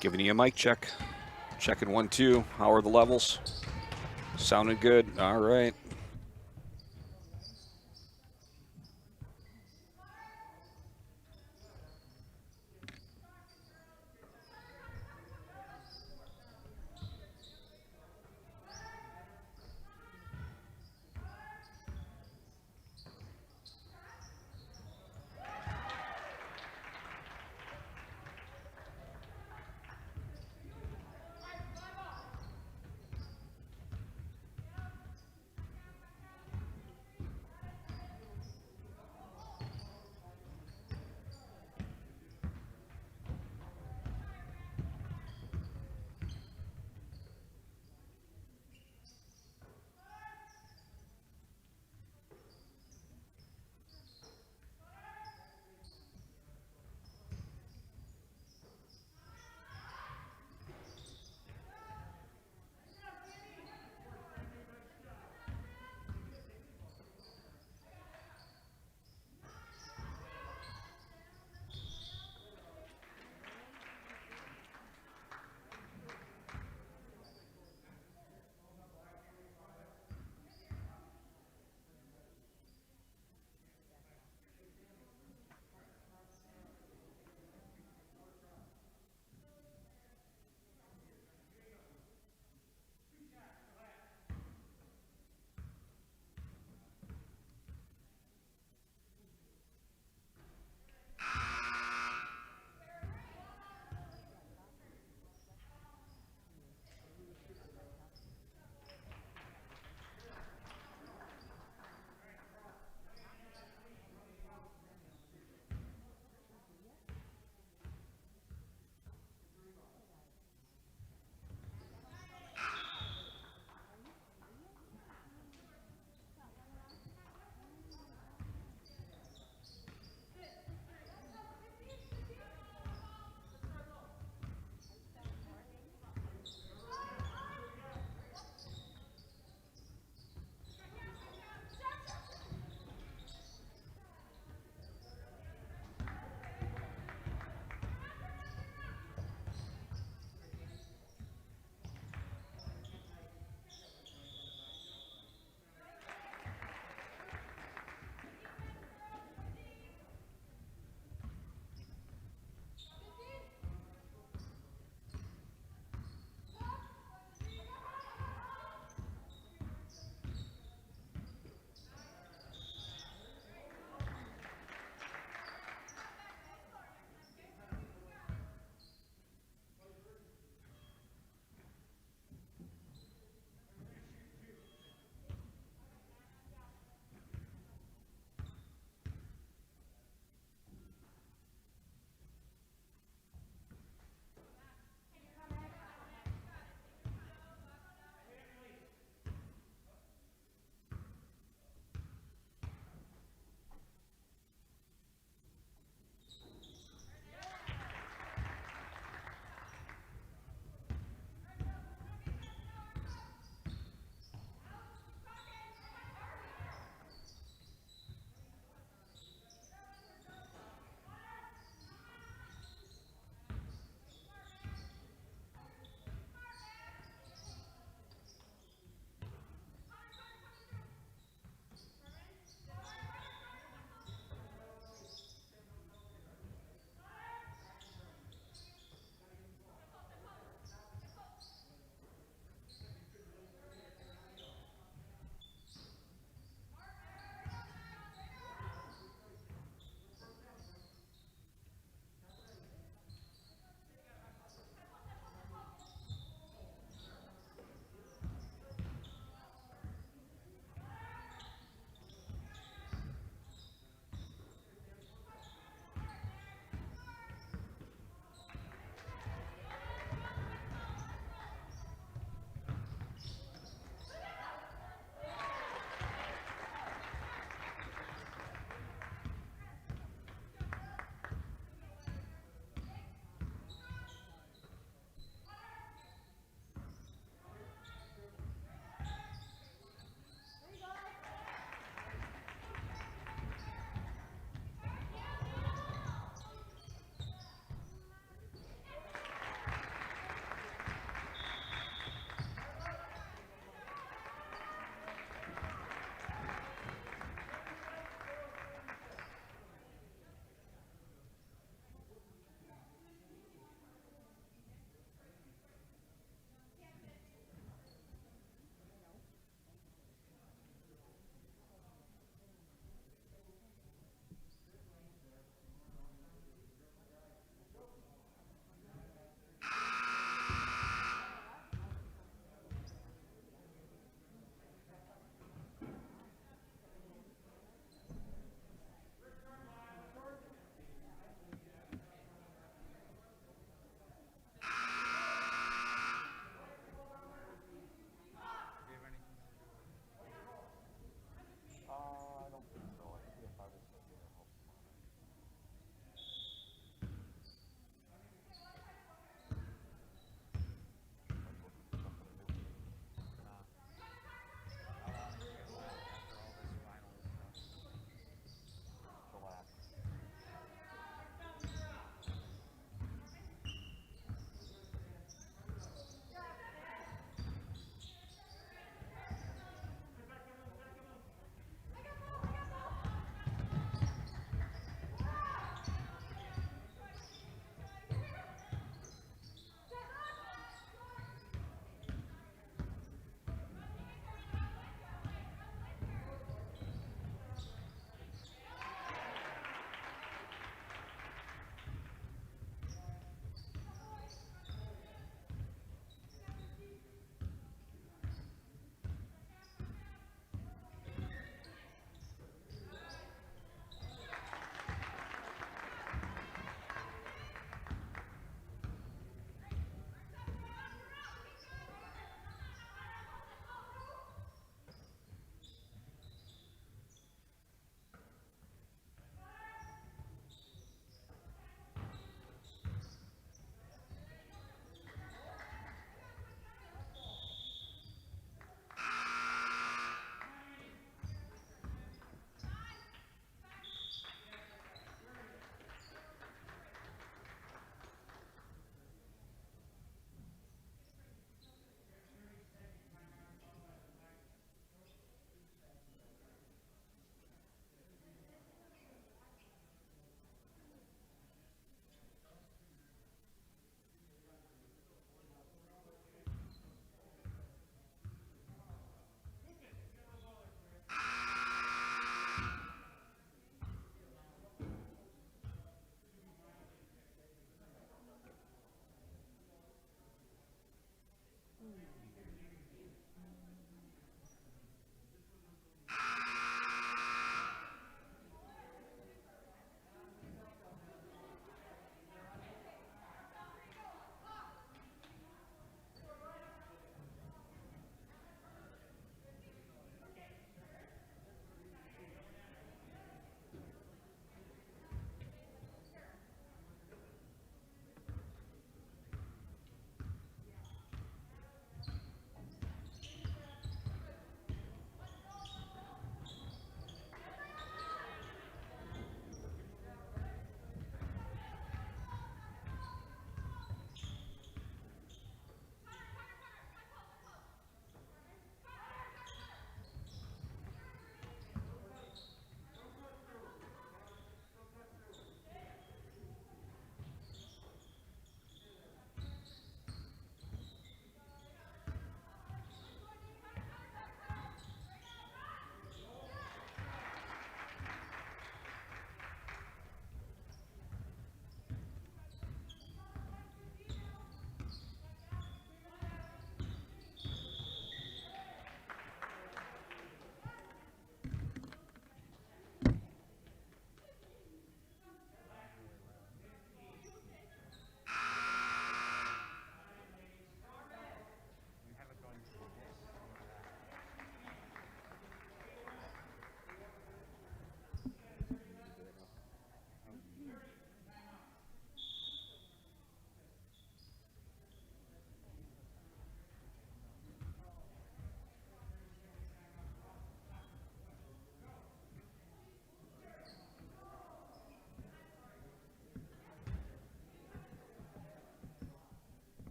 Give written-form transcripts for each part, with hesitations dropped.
Giving you a mic check. Checking 1, 2. How are the levels? Sounding good. All right.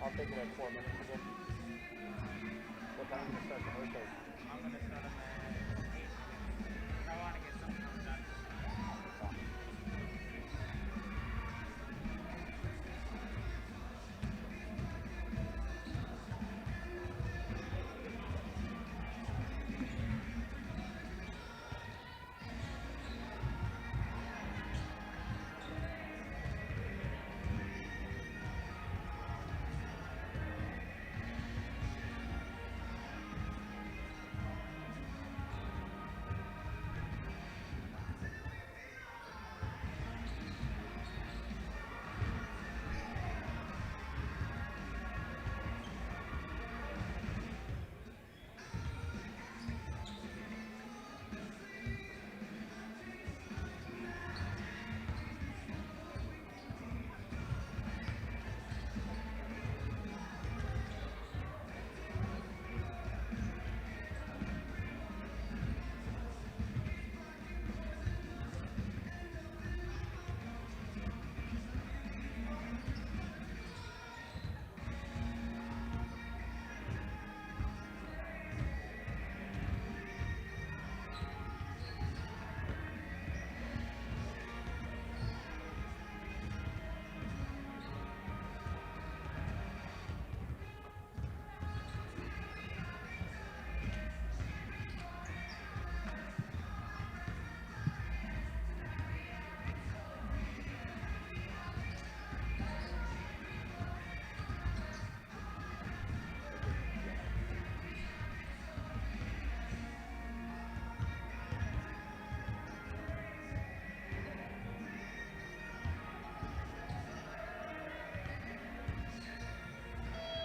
I'll take it at 4 minutes again. What time are you going to start the first day? I'm going to start them at 8. I want to get something done.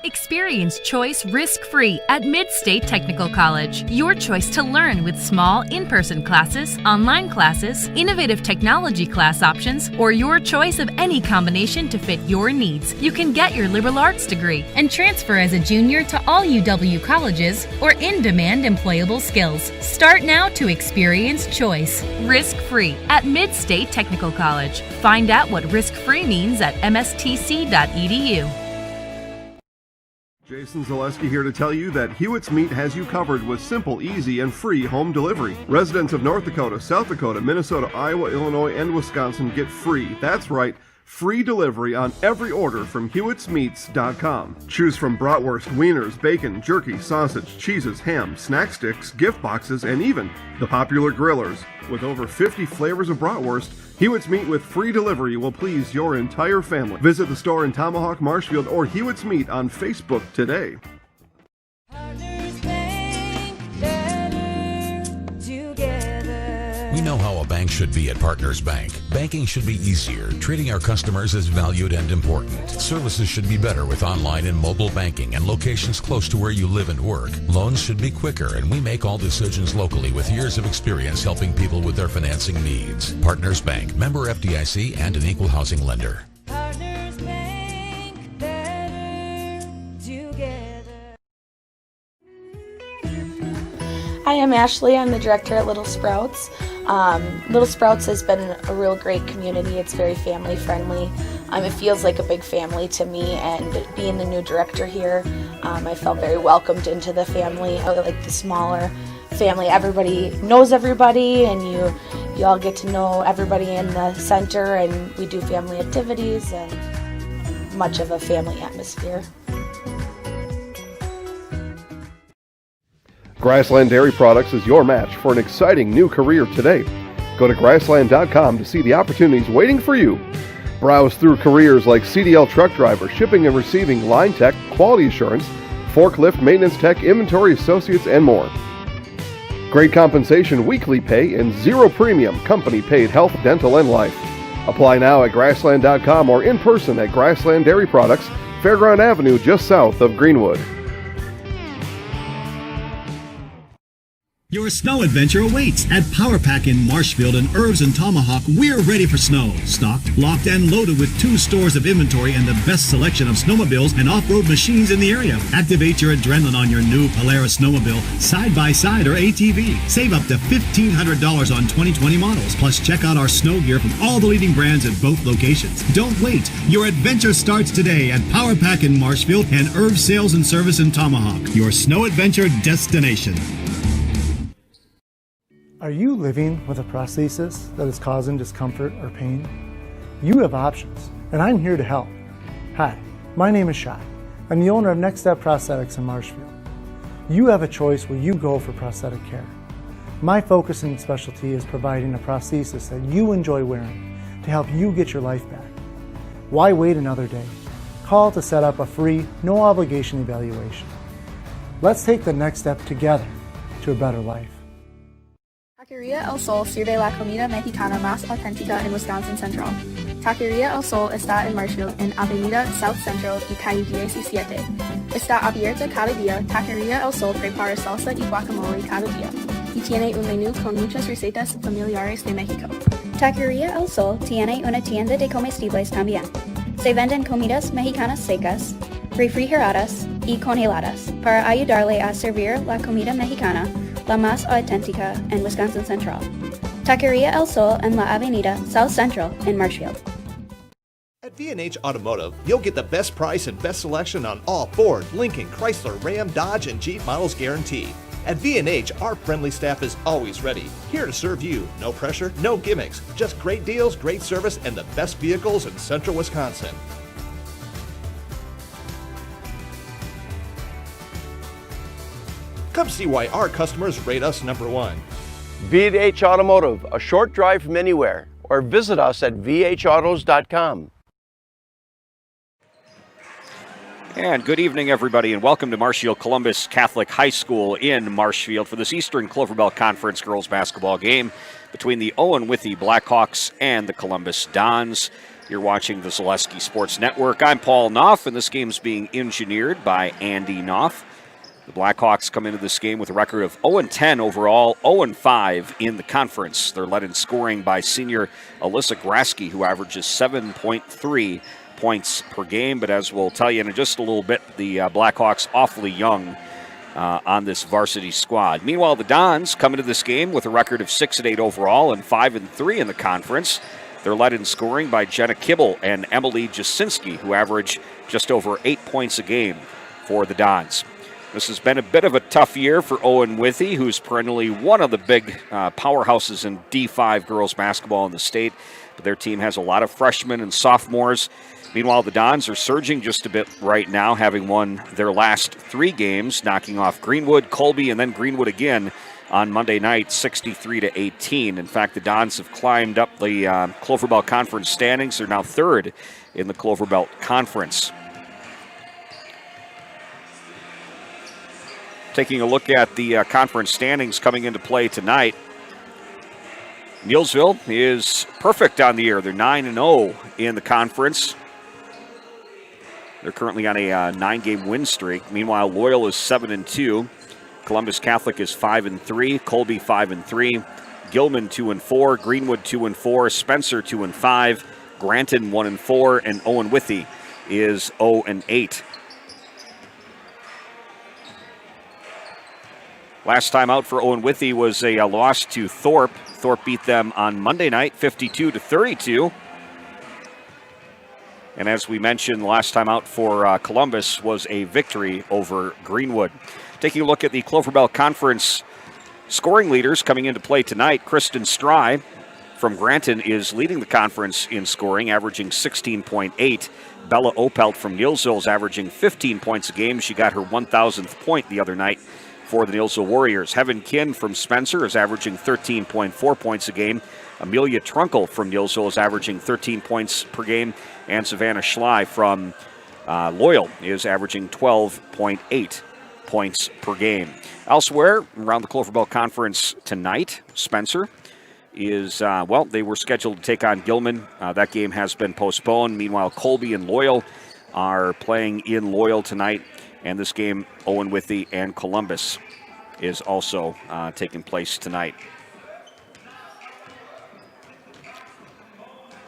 Experience choice risk-free at Mid-State Technical College. Your choice to learn with small in-person classes, online classes, innovative technology class options, or your choice of any combination to fit your needs. You can get your liberal arts degree and transfer as a junior to all UW colleges or in-demand employable skills. Start now to experience choice risk-free at Mid-State Technical College. Find out what risk-free means at mstc.edu. Jason Zaleski here to tell you that Hewitt's Meat has you covered with simple, easy, and free home delivery. Residents of North Dakota, South Dakota, Minnesota, Iowa, Illinois, and Wisconsin get free. That's right. Free delivery on every order from Hewitt'sMeats.com. Choose from bratwurst, wieners, bacon, jerky, sausage, cheeses, ham, snack sticks, gift boxes, and even the popular grillers. With over 50 flavors of bratwurst, Hewitt's Meat with free delivery will please your entire family. Visit the store in Tomahawk, Marshfield, or Hewitt's Meat on Facebook today. We know how a bank should be at Partners Bank. Banking should be easier, treating our customers as valued and important. Services should be better with online and mobile banking and locations close to where you live and work. Loans should be quicker, and we make all decisions locally with years of experience helping people with their financing needs. Partners Bank, member FDIC, and an equal housing lender. Partners Bank, better together. Hi, I'm Ashley. I'm the director at Little Sprouts. Little Sprouts has been a real great community. It's very family friendly. It feels like a big family to me, and being the new director here, I felt very welcomed into the family. I like the smaller family. Everybody knows everybody, and you all get to know everybody in the center, and we do family activities and much of a family atmosphere. Grassland Dairy Products is your match for an exciting new career today. Go to grassland.com to see the opportunities waiting for you. Browse through careers like CDL truck driver, shipping and receiving, line tech, quality assurance, forklift, maintenance tech, inventory associates, and more. Great compensation, weekly pay, and zero premium, company paid health, dental, and life. Apply now at grassland.com or in person at Grassland Dairy Products, Fairground Avenue, just south of Greenwood. Your snow adventure awaits at Power Pack in Marshfield and Herbs and Tomahawk. We're ready for snow. Stocked, locked, and loaded with 2 stores of inventory and the best selection of snowmobiles and off-road machines in the area. Activate your adrenaline on your new Polaris snowmobile, side-by-side or ATV. Save up to $1,500 on 2020 models. Plus, check out our snow gear from all the leading brands at both locations. Don't wait. Your adventure starts today at Power Pack in Marshfield and Herbs Sales and Service in Tomahawk. Your snow adventure destination. Are you living with a prosthesis that is causing discomfort or pain? You have options, and I'm here to help. Hi, my name is Shai. I'm the owner of Next Step Prosthetics in Marshfield. You have a choice where you go for prosthetic care. My focus and specialty is providing a prosthesis that you enjoy wearing to help you get your life back. Why wait another day? Call to set up a free, no obligation evaluation. Let's take the next step together to a better life. Taqueria El Sol sirve la comida mexicana más auténtica en Wisconsin Central. Taqueria El Sol está en Marshfield, en Avenida South Central y Calle 17. Está abierta cada día. Taqueria El Sol prepara salsa y guacamole cada día y tiene un menú con muchas recetas familiares de México. Taqueria El Sol tiene una tienda de comestibles también. Se venden comidas mexicanas secas, refrigeradas y congeladas para ayudarle a servir la comida mexicana la más auténtica en Wisconsin Central. Taqueria El Sol en la Avenida South Central in Marshfield. At V&H Automotive, you'll get the best price and best selection on all Ford, Lincoln, Chrysler, Ram, Dodge, and Jeep models guaranteed. At V&H, our friendly staff is always ready, here to serve you. No pressure, no gimmicks, just great deals, great service, and the best vehicles in central Wisconsin. Come see why our customers rate us #1. V&H Automotive, a short drive from anywhere, or visit us at vhautos.com. And good evening, everybody, and welcome to Marshfield Columbus Catholic High School in Marshfield for this Eastern Clover Belt Conference girls basketball game between the Owen-Withee Blackhawks and the Columbus Dons. You're watching the Zaleski Sports Network. I'm Paul Knopf, and this game's being engineered by Andy Knopf. The Blackhawks come into this game with a record of 0-10 overall, 0-5 in the conference. They're led in scoring by senior Alyssa Grasky, who averages 7.3 points per game. But as we'll tell you in just a little bit, the Blackhawks awfully young on this varsity squad. Meanwhile, the Dons come into this game with a record of 6-8 overall and 5-3 in the conference. They're led in scoring by Jenna Kibble and Emily Jasinski, who average just over 8 points a game for the Dons. This has been a bit of a tough year for Owen-Withee, who's perennially one of the big powerhouses in D5 girls basketball in the state. But their team has a lot of freshmen and sophomores. Meanwhile, the Dons are surging just a bit right now, having won their last 3 games, knocking off Greenwood, Colby, and then Greenwood again on Monday night, 63-18. In fact, the Dons have climbed up the Clover Belt Conference standings. They're now 3rd in the Clover Belt Conference. Taking a look at the conference standings coming into play tonight, Neillsville is perfect on the year. They're 9-0 in the conference. They're currently on a 9-game win streak. Meanwhile, Loyal is 7-2. Columbus Catholic is 5-3. Colby 5-3. Gilman 2-4. Greenwood 2-4. Spencer 2-5. Granton 1-4. And Owen-Withee is 0-8. Last time out for Owen-Withee was a loss to Thorpe. Thorpe beat them on Monday night, 52-32. And as we mentioned, last time out for Columbus was a victory over Greenwood. Taking a look at the Clover Belt Conference scoring leaders coming into play tonight, Kristen Stry from Granton is leading the conference in scoring, averaging 16.8. Bella Opelt from Neillsville is averaging 15 points a game. She got her 1,000th point the other night for the Neillsville Warriors. Heaven Kinn from Spencer is averaging 13.4 points a game. Amelia Trunkle from Neillsville is averaging 13 points per game. And Savannah Schley from Loyal is averaging 12.8 points per game. Elsewhere, around the Clover Belt Conference tonight, Spencer is, they were scheduled to take on Gilman. That game has been postponed. Meanwhile, Colby and Loyal are playing in Loyal tonight. And this game, Owen-Withee and Columbus is also taking place tonight.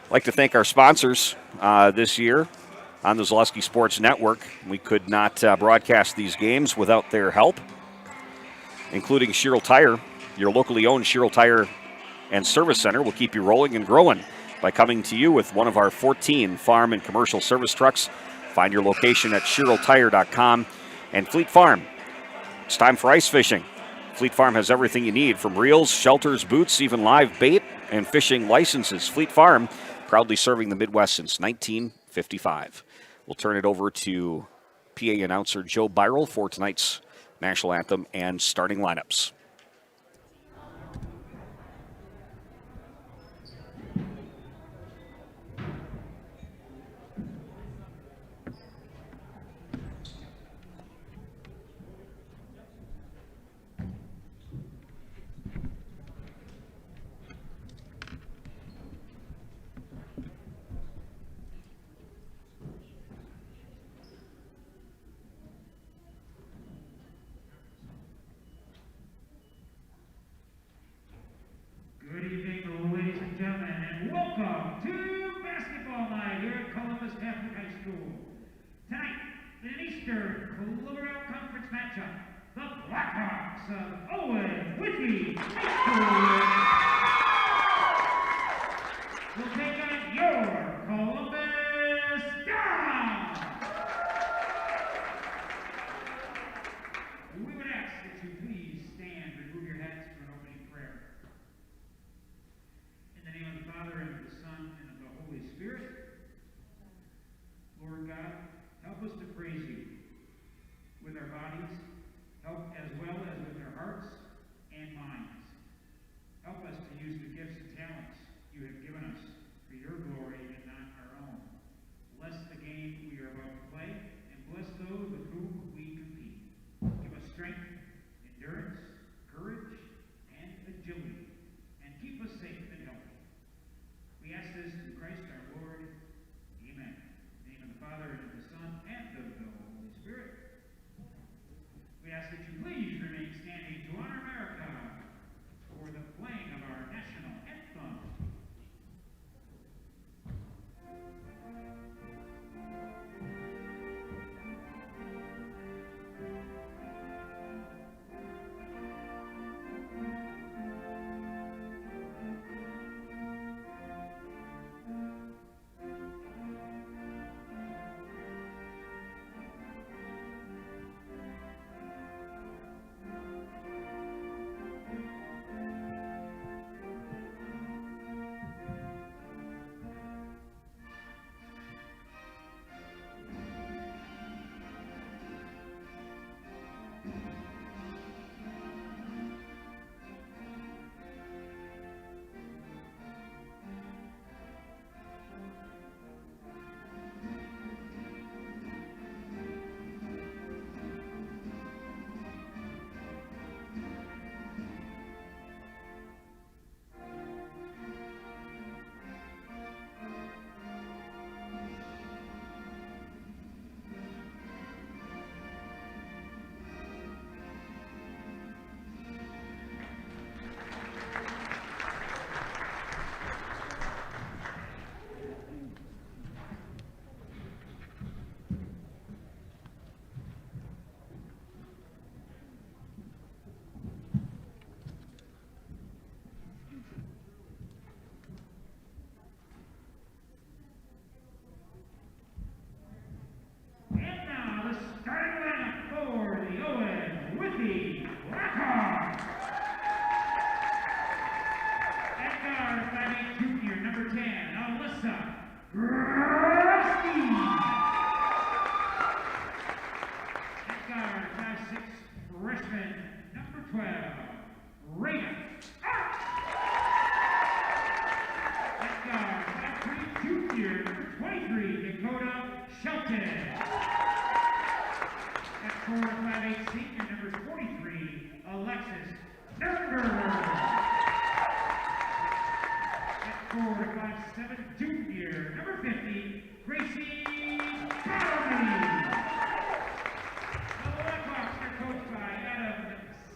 I'd like to thank our sponsors this year on the Zaleski Sports Network. We could not broadcast these games without their help, including Sherrill Tire. Your locally owned Sherrill Tire and Service Center will keep you rolling and growing by coming to you with one of our 14 farm and commercial service trucks. Find your location at SherrillTire.com. And Fleet Farm. It's time for ice fishing. Fleet Farm has everything you need, from reels, shelters, boots, even live bait and fishing licenses. Fleet Farm, proudly serving the Midwest since 1955. We'll turn it over to PA announcer Joe Byrel for tonight's national anthem and starting lineups. Good evening, ladies and gentlemen, and welcome to basketball night here at Columbus Catholic High School. Tonight, in an Eastern Clover-Belt Conference matchup, the Blackhawks of Owen-Withee High School will take on your Columbus Dons. We would ask that you please stand and remove your hats for an opening prayer. In the name of the Father, and of the Son, and of the Holy Spirit. Lord God, help us to praise you with our bodies, help as well as with our hearts and minds. Help us to use the gifts and talents you have given us for your glory and not our own. Bless the game we are about to play, and bless those with whom we compete. Give us strength, endurance, courage, and agility, and keep us safe and healthy. We ask this through Christ our Lord. Amen. In the name of the Father, and of the Son, and of the Holy Spirit. We ask that you please remain standing to honor America for the playing of our national anthem.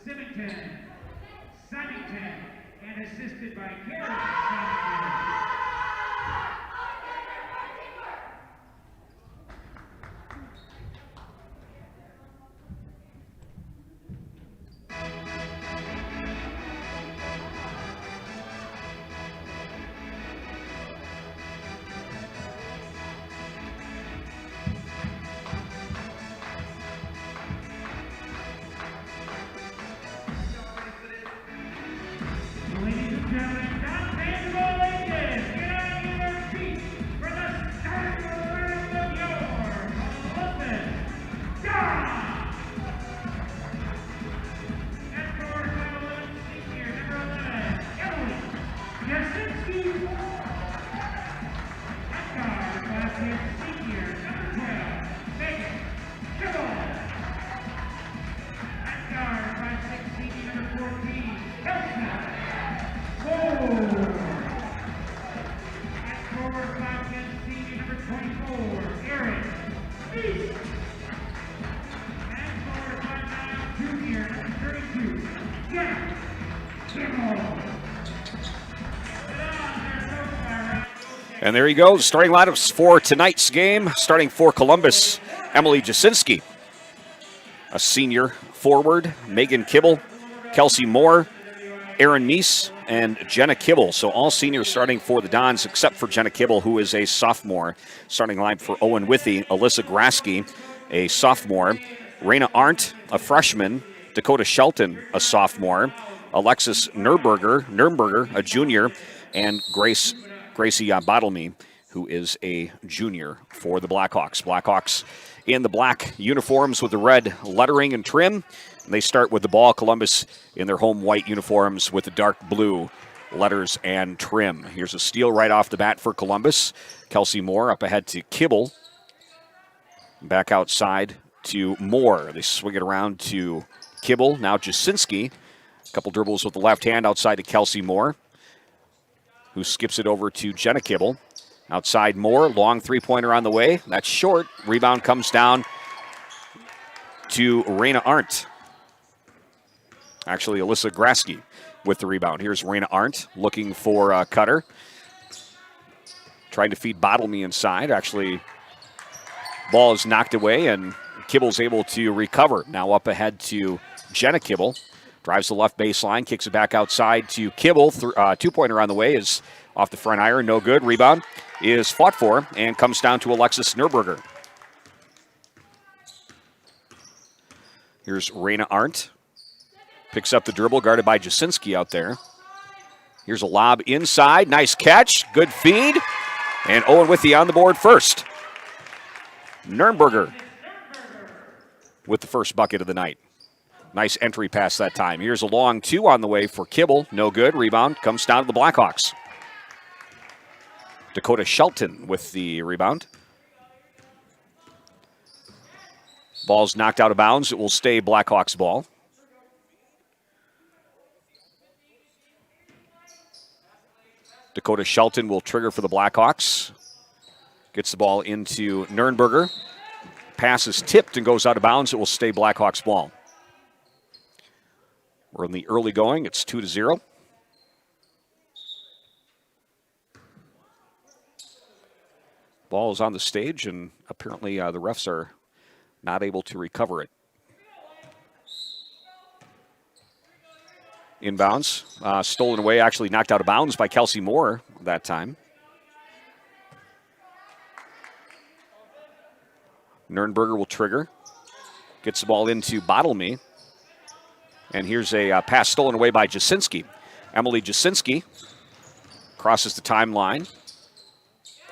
Civic And there you go. Starting lineups for tonight's game. Starting for Columbus, Emily Jasinski, a senior forward, Megan Kibble, Kelsey Moore, Erin Meese, and Jenna Kibble. So all seniors starting for the Dons except for Jenna Kibble, who is a sophomore. Starting line for Owen-Withee, Alyssa Grasky, a sophomore, Raina Arndt, a freshman, Dakota Shelton, a sophomore, Alexis Nürnberger, a junior, and Gracie Bottlemy, who is a junior for the Blackhawks. Blackhawks in the black uniforms with the red lettering and trim. And they start with the ball. Columbus in their home white uniforms with the dark blue letters and trim. Here's a steal right off the bat for Columbus. Kelsey Moore up ahead to Kibble. Back outside to Moore. They swing it around to Kibble. Now Jasinski. A couple dribbles with the left hand outside to Kelsey Moore, who skips it over to Jenna Kibble. Outside Moore, long three-pointer on the way. That's short. Rebound comes down to Raina Arndt. Actually, Alyssa Grasky with the rebound. Here's Raina Arndt looking for Cutter. Trying to feed Bottlemy inside. Actually, ball is knocked away, and Kibble's able to recover. Now up ahead to Jenna Kibble. Drives the left baseline, kicks it back outside to Kibble. Two-pointer on the way is off the front iron, no good. Rebound is fought for and comes down to Alexis Nürnberger. Here's Raina Arndt. Picks up the dribble, guarded by Jasinski out there. Here's a lob inside, nice catch, good feed. And Owen-Withee on the board first. Nürnberger with the first bucket of the night. Nice entry pass that time. Here's a long two on the way for Kibble. No good. Rebound comes down to the Blackhawks. Dakota Shelton with the rebound. Ball's knocked out of bounds. It will stay Blackhawks ball. Dakota Shelton will trigger for the Blackhawks. Gets the ball into Nürnberger. Pass is tipped and goes out of bounds. It will stay Blackhawks ball. We're in the early going. It's 2-0. Ball is on the stage, and apparently the refs are not able to recover it. Inbounds. Stolen away, actually knocked out of bounds by Kelsey Moore that time. Nürnberger will trigger. Gets the ball into Bottlemy. And here's a pass stolen away by Jasinski. Emily Jasinski crosses the timeline.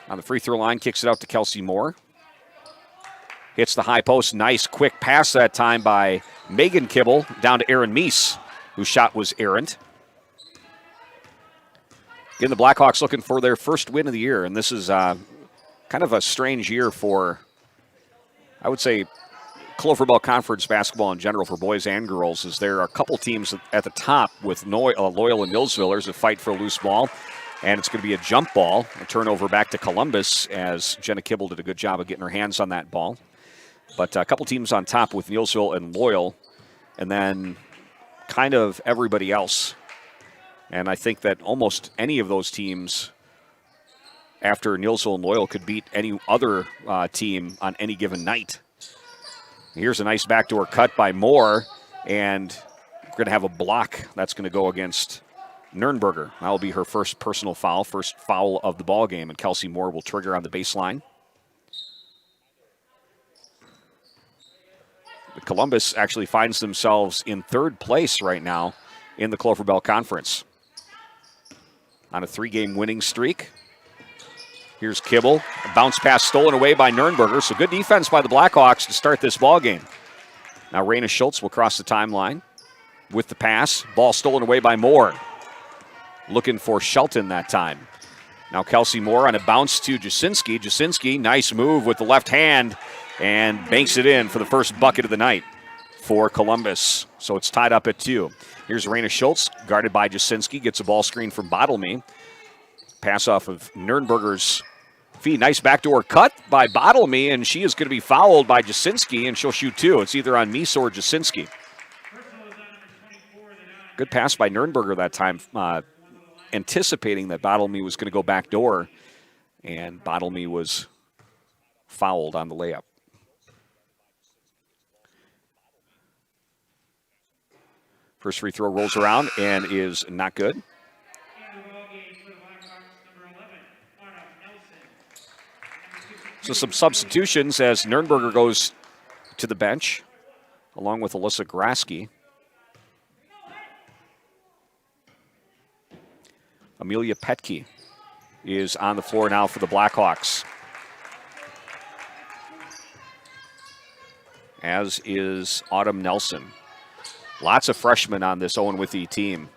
On the free throw line, kicks it out to Kelsey Moore. Hits the high post. Nice quick pass that time by Megan Kibble down to Erin Meese, whose shot was errant. Again, the Blackhawks looking for their first win of the year, and this is kind of a strange year for, I would say, Clover Bell Conference basketball in general for boys and girls, as there are a couple teams at the top with Loyal and Millsville. There's a fight for a loose ball, and it's going to be a jump ball, a turnover back to Columbus, as Jenna Kibble did a good job of getting her hands on that ball. But a couple teams on top with Millsville and Loyal, and then kind of everybody else. And I think that almost any of those teams after Millsville and Loyal could beat any other team on any given night. Here's a nice backdoor cut by Moore, and we're going to have a block that's going to go against Nürnberger. That will be her first personal foul, first foul of the ball game, and Kelsey Moore will trigger on the baseline. The Columbus actually finds themselves in third place right now in the Clover Bell Conference on a 3-game winning streak. Here's Kibble. A bounce pass stolen away by Nürnberger. So good defense by the Blackhawks to start this ball game. Now Raina Schultz will cross the timeline with the pass. Ball stolen away by Moore. Looking for Shelton that time. Now Kelsey Moore on a bounce to Jasinski. Jasinski, nice move with the left hand, and banks it in for the first bucket of the night for Columbus. So it's tied up at 2. Here's Raina Schultz, guarded by Jasinski. Gets a ball screen from Bottlemy. Pass off of Nürnberger's feet. Nice backdoor cut by Bottlemy, and she is going to be fouled by Jasinski, and she'll shoot 2. It's either on Meese or Jasinski. Good pass by Nürnberger that time, anticipating that Bottlemy was going to go backdoor, And Bottlemy was fouled on the layup. First free throw rolls around and is not good. So some substitutions as Nurnberger goes to the bench, along with Alyssa Grasky. Amelia Petke is on the floor now for the Blackhawks. As is Autumn Nelson. Lots of freshmen on this Owen-Withee team.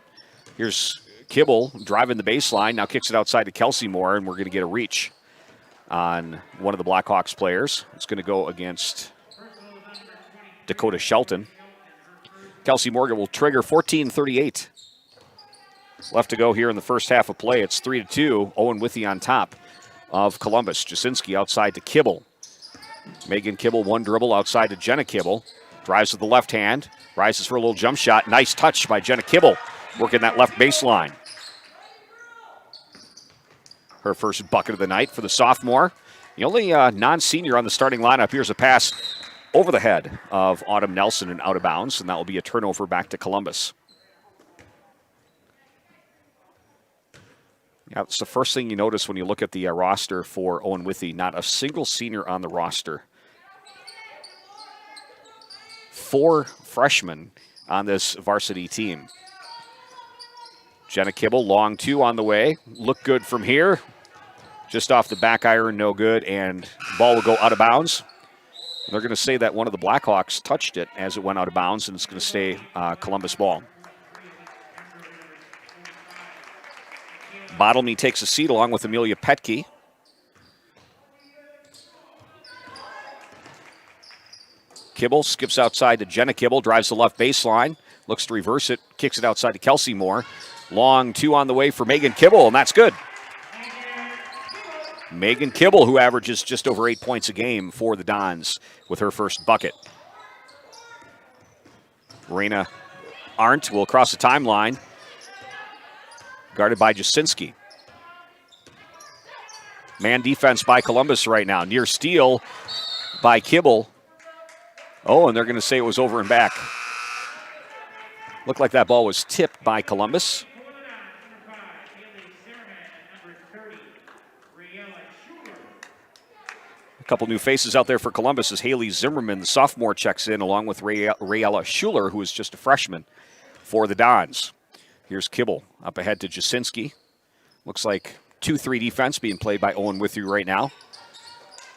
Here's Kibble driving the baseline, now kicks it outside to Kelsey Moore, and we're going to get a reach on one of the Blackhawks players. It's going to go against Dakota Shelton. Kelsey Morgan will trigger 14:38. Left to go here in the first half of play. It's 3-2. Owen-Withee on top of Columbus. Jasinski outside to Kibble. Megan Kibble, one dribble outside to Jenna Kibble. Drives with the left hand. Rises for a little jump shot. Nice touch by Jenna Kibble. Working that left baseline. Her first bucket of the night for the sophomore. The only non-senior on the starting lineup. Here's a pass over the head of Autumn Nelson and out of bounds, and that will be a turnover back to Columbus. Yeah, it's the first thing you notice when you look at the roster for Owen-Withee. Not a single senior on the roster. 4 freshmen on this varsity team. Jenna Kibble, long 2 on the way. Look good from here. Just off the back iron, no good, and ball will go out of bounds. They're going to say that one of the Blackhawks touched it as it went out of bounds, and it's going to stay Columbus ball. Bottlemy takes a seat along with Amelia Petke. Kibble skips outside to Jenna Kibble, drives the left baseline, looks to reverse it, kicks it outside to Kelsey Moore. Long 2 on the way for Megan Kibble, and that's good. Megan Kibble, who averages just over 8 points a game for the Dons with her first bucket. Raina Arndt will cross the timeline, guarded by Jasinski. Man defense by Columbus right now. Near steal by Kibble. Oh, and they're going to say it was over and back. Looked like that ball was tipped by Columbus. A couple new faces out there for Columbus as Haley Zimmerman, the sophomore, checks in along with Rayella Schuler, who is just a freshman for the Dons. Here's Kibble up ahead to Jasinski. Looks like 2-3 defense being played by Owen-Withee right now.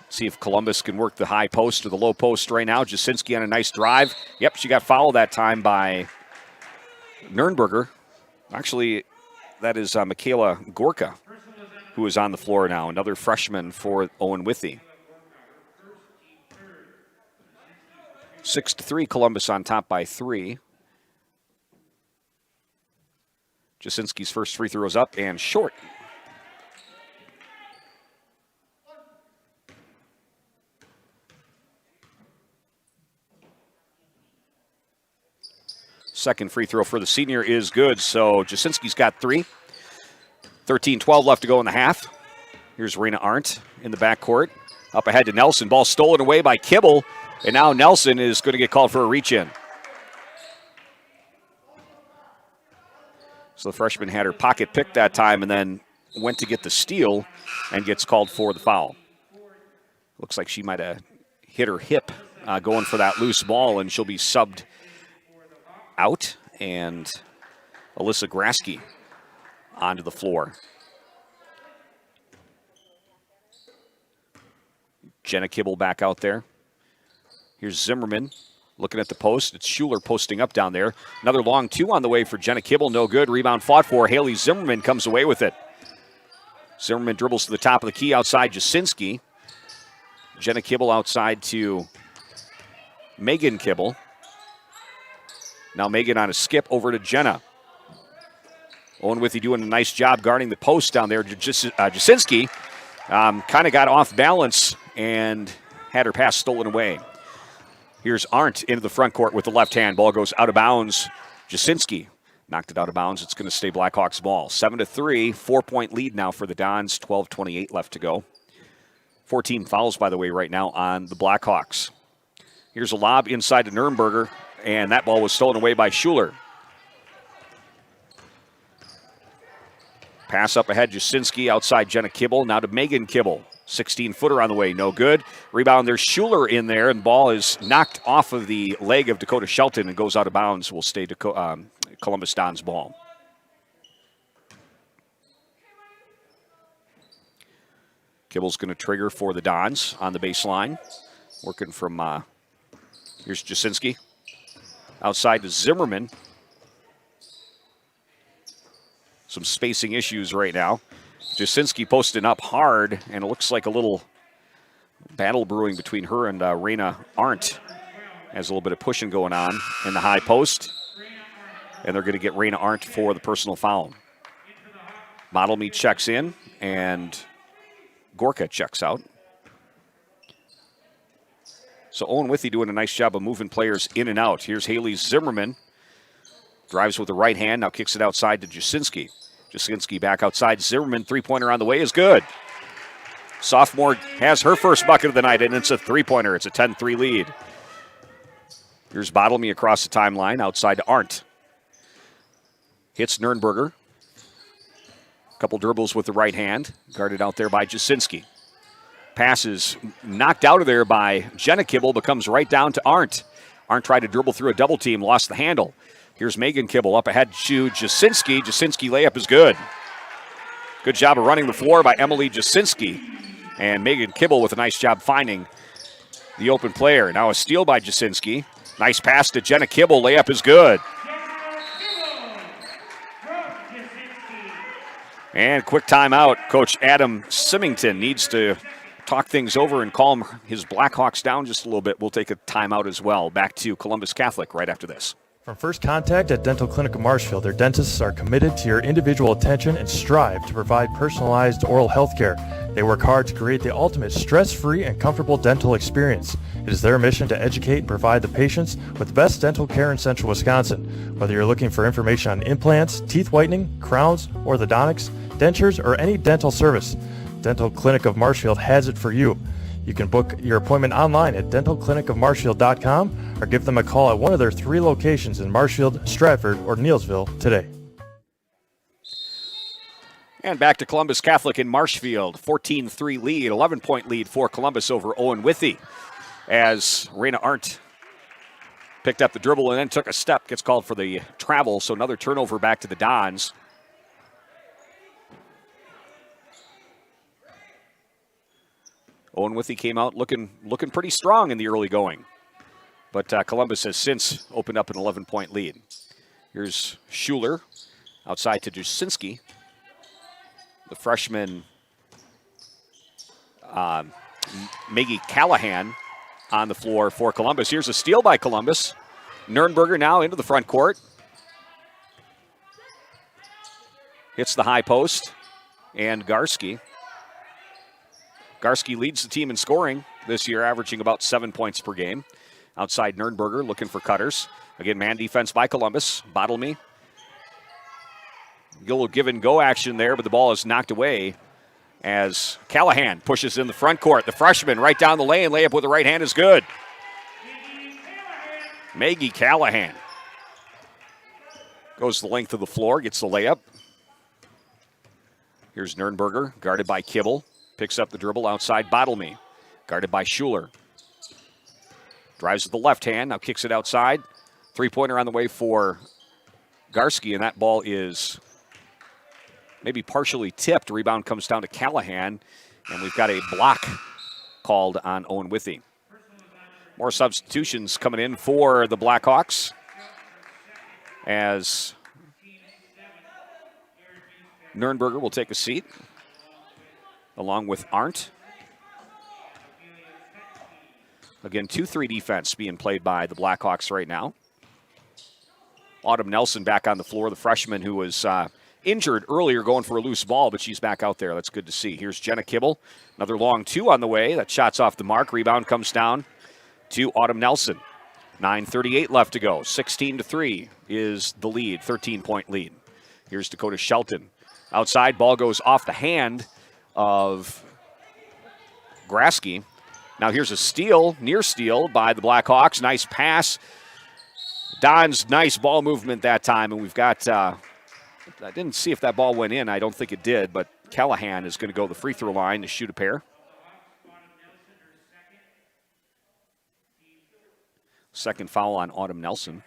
See if Columbus can work the high post or the low post right now. Jasinski on a nice drive. Yep, she got fouled that time by Nurnberger. Actually, that is Michaela Gorka, who is on the floor now, another freshman for Owen-Withee. 6-3, Columbus on top by 3. Jasinski's first free throw is up and short. Second free throw for the senior is good, so Jasinski's got 3. 13-12 left to go in the half. Here's Raina Arndt in the backcourt. Up ahead to Nelson. Ball stolen away by Kibble, and now Nelson is going to get called for a reach-in. So the freshman had her pocket picked that time and then went to get the steal and gets called for the foul. Looks like she might have hit her hip going for that loose ball, and she'll be subbed out, and Alyssa Grasky onto the floor. Jenna Kibble back out there. Here's Zimmerman looking at the post. It's Schuler posting up down there. Another long 2 on the way for Jenna Kibble. No good. Rebound fought for. Haley Zimmerman comes away with it. Zimmerman dribbles to the top of the key outside Jasinski. Jenna Kibble outside to Megan Kibble. Now Megan on a skip over to Jenna. Owen-Withee doing a nice job guarding the post down there. Jasinski kind of got off balance and had her pass stolen away. Here's Arndt into the front court with the left hand. Ball goes out of bounds. Jasinski Knocked it out of bounds. It's going to stay Blackhawks ball. 7-3, 4-point lead now for the Dons. 12:28 left to go. 14 fouls, by the way, right now on the Blackhawks. Here's a lob inside to Nurnberger, and that ball was stolen away by Schuler. Pass up ahead, Jasinski outside Jenna Kibble. Now to Megan Kibble. 16-footer on the way, no good. Rebound, there's Schuler in there, and the ball is knocked off of the leg of Dakota Shelton and goes out of bounds. Will stay to Columbus Dons ball. Kibble's going to trigger for the Dons on the baseline. Working from, here's Jasinski. Outside to Zimmerman. Some spacing issues right now. Jasinski posting up hard, and it looks like a little battle brewing between her and Raina Arndt. Has a little bit of pushing going on in the high post. And they're going to get Raina Arndt for the personal foul. Modelme checks in, and Gorka checks out. So Owen-Withee doing a nice job of moving players in and out. Here's Haley Zimmerman. Drives with the right hand, now kicks it outside to Jasinski. Jasinski back outside. Zimmerman, three-pointer on the way is good. Sophomore has her first bucket of the night, and it's a three-pointer. It's a 10-3 lead. Here's Modelme across the timeline, outside to Arndt. Hits Nurnberger. Couple dribbles with the right hand. Guarded out there by Jasinski. Passes knocked out of there by Jenna Kibble, but comes right down to Arndt. Arndt tried to dribble through a double team, lost the handle. Here's Megan Kibble up ahead to Jasinski. Jasinski layup is good. Good job of running the floor by Emily Jasinski. And Megan Kibble with a nice job finding the open player. Now a steal by Jasinski. Nice pass to Jenna Kibble. Layup is good. And quick timeout. Coach Adam Symington needs to talk things over and calm his Blackhawks down just a little bit. We'll take a timeout as well. Back to Columbus Catholic right after this. From first contact at Dental Clinic of Marshfield, their dentists are committed to your individual attention and strive to provide personalized oral health care. They work hard to create the ultimate stress-free and comfortable dental experience. It is their mission to educate and provide the patients with the best dental care in central Wisconsin. Whether you're looking for information on implants, teeth whitening, crowns, orthodontics, dentures, or any dental service, Dental Clinic of Marshfield has it for you. You can book your appointment online at dentalclinicofmarshfield.com or give them a call at one of their 3 locations in Marshfield, Stratford, or Neillsville today. And back to Columbus Catholic in Marshfield. 14-3 lead, 11-point lead for Columbus over Owen-Withee. As Raina Arndt picked up the dribble and then took a step, gets called for the travel, so another turnover back to the Dons. Owen-Withee came out looking pretty strong in the early going. But Columbus has since opened up an 11-point lead. Here's Schuler outside to Jasinski. The freshman Maggie Callahan on the floor for Columbus. Here's a steal by Columbus. Nurnberger now into the front court. Hits the high post. And Garski leads the team in scoring this year, averaging about 7 points per game. Outside Nurnberger looking for cutters. Again, man defense by Columbus. Modelme. A little give and go action there, but the ball is knocked away as Callahan pushes in the front court. The freshman right down the lane. Layup with the right hand is good. Maggie Callahan goes the length of the floor, gets the layup. Here's Nurnberger, guarded by Kibble. Picks up the dribble outside Modelme, guarded by Schuler. Drives with the left hand, now kicks it outside. Three-pointer on the way for Garski, and that ball is maybe partially tipped. Rebound comes down to Callahan, and we've got a block called on Owen-Withee. More substitutions coming in for the Blackhawks as Nurnberger will take a seat along with Arndt. Again, 2-3 defense being played by the Blackhawks right now. Autumn Nelson back on the floor, the freshman who was injured earlier going for a loose ball, but she's back out there. That's good to see. Here's Jenna Kibble. Another long 2 on the way. That shot's off the mark. Rebound comes down to Autumn Nelson. 9:38 left to go. 16-3 is the lead, 13-point lead. Here's Dakota Shelton. Outside, ball goes off the hand of Grasky. Now here's a steal, near steal by the Blackhawks. Nice pass. Don's nice ball movement that time, and we've got, I didn't see if that ball went in. I don't think it did, but Callahan is going to go to the free throw line to shoot a pair. Second foul on Autumn Nelson.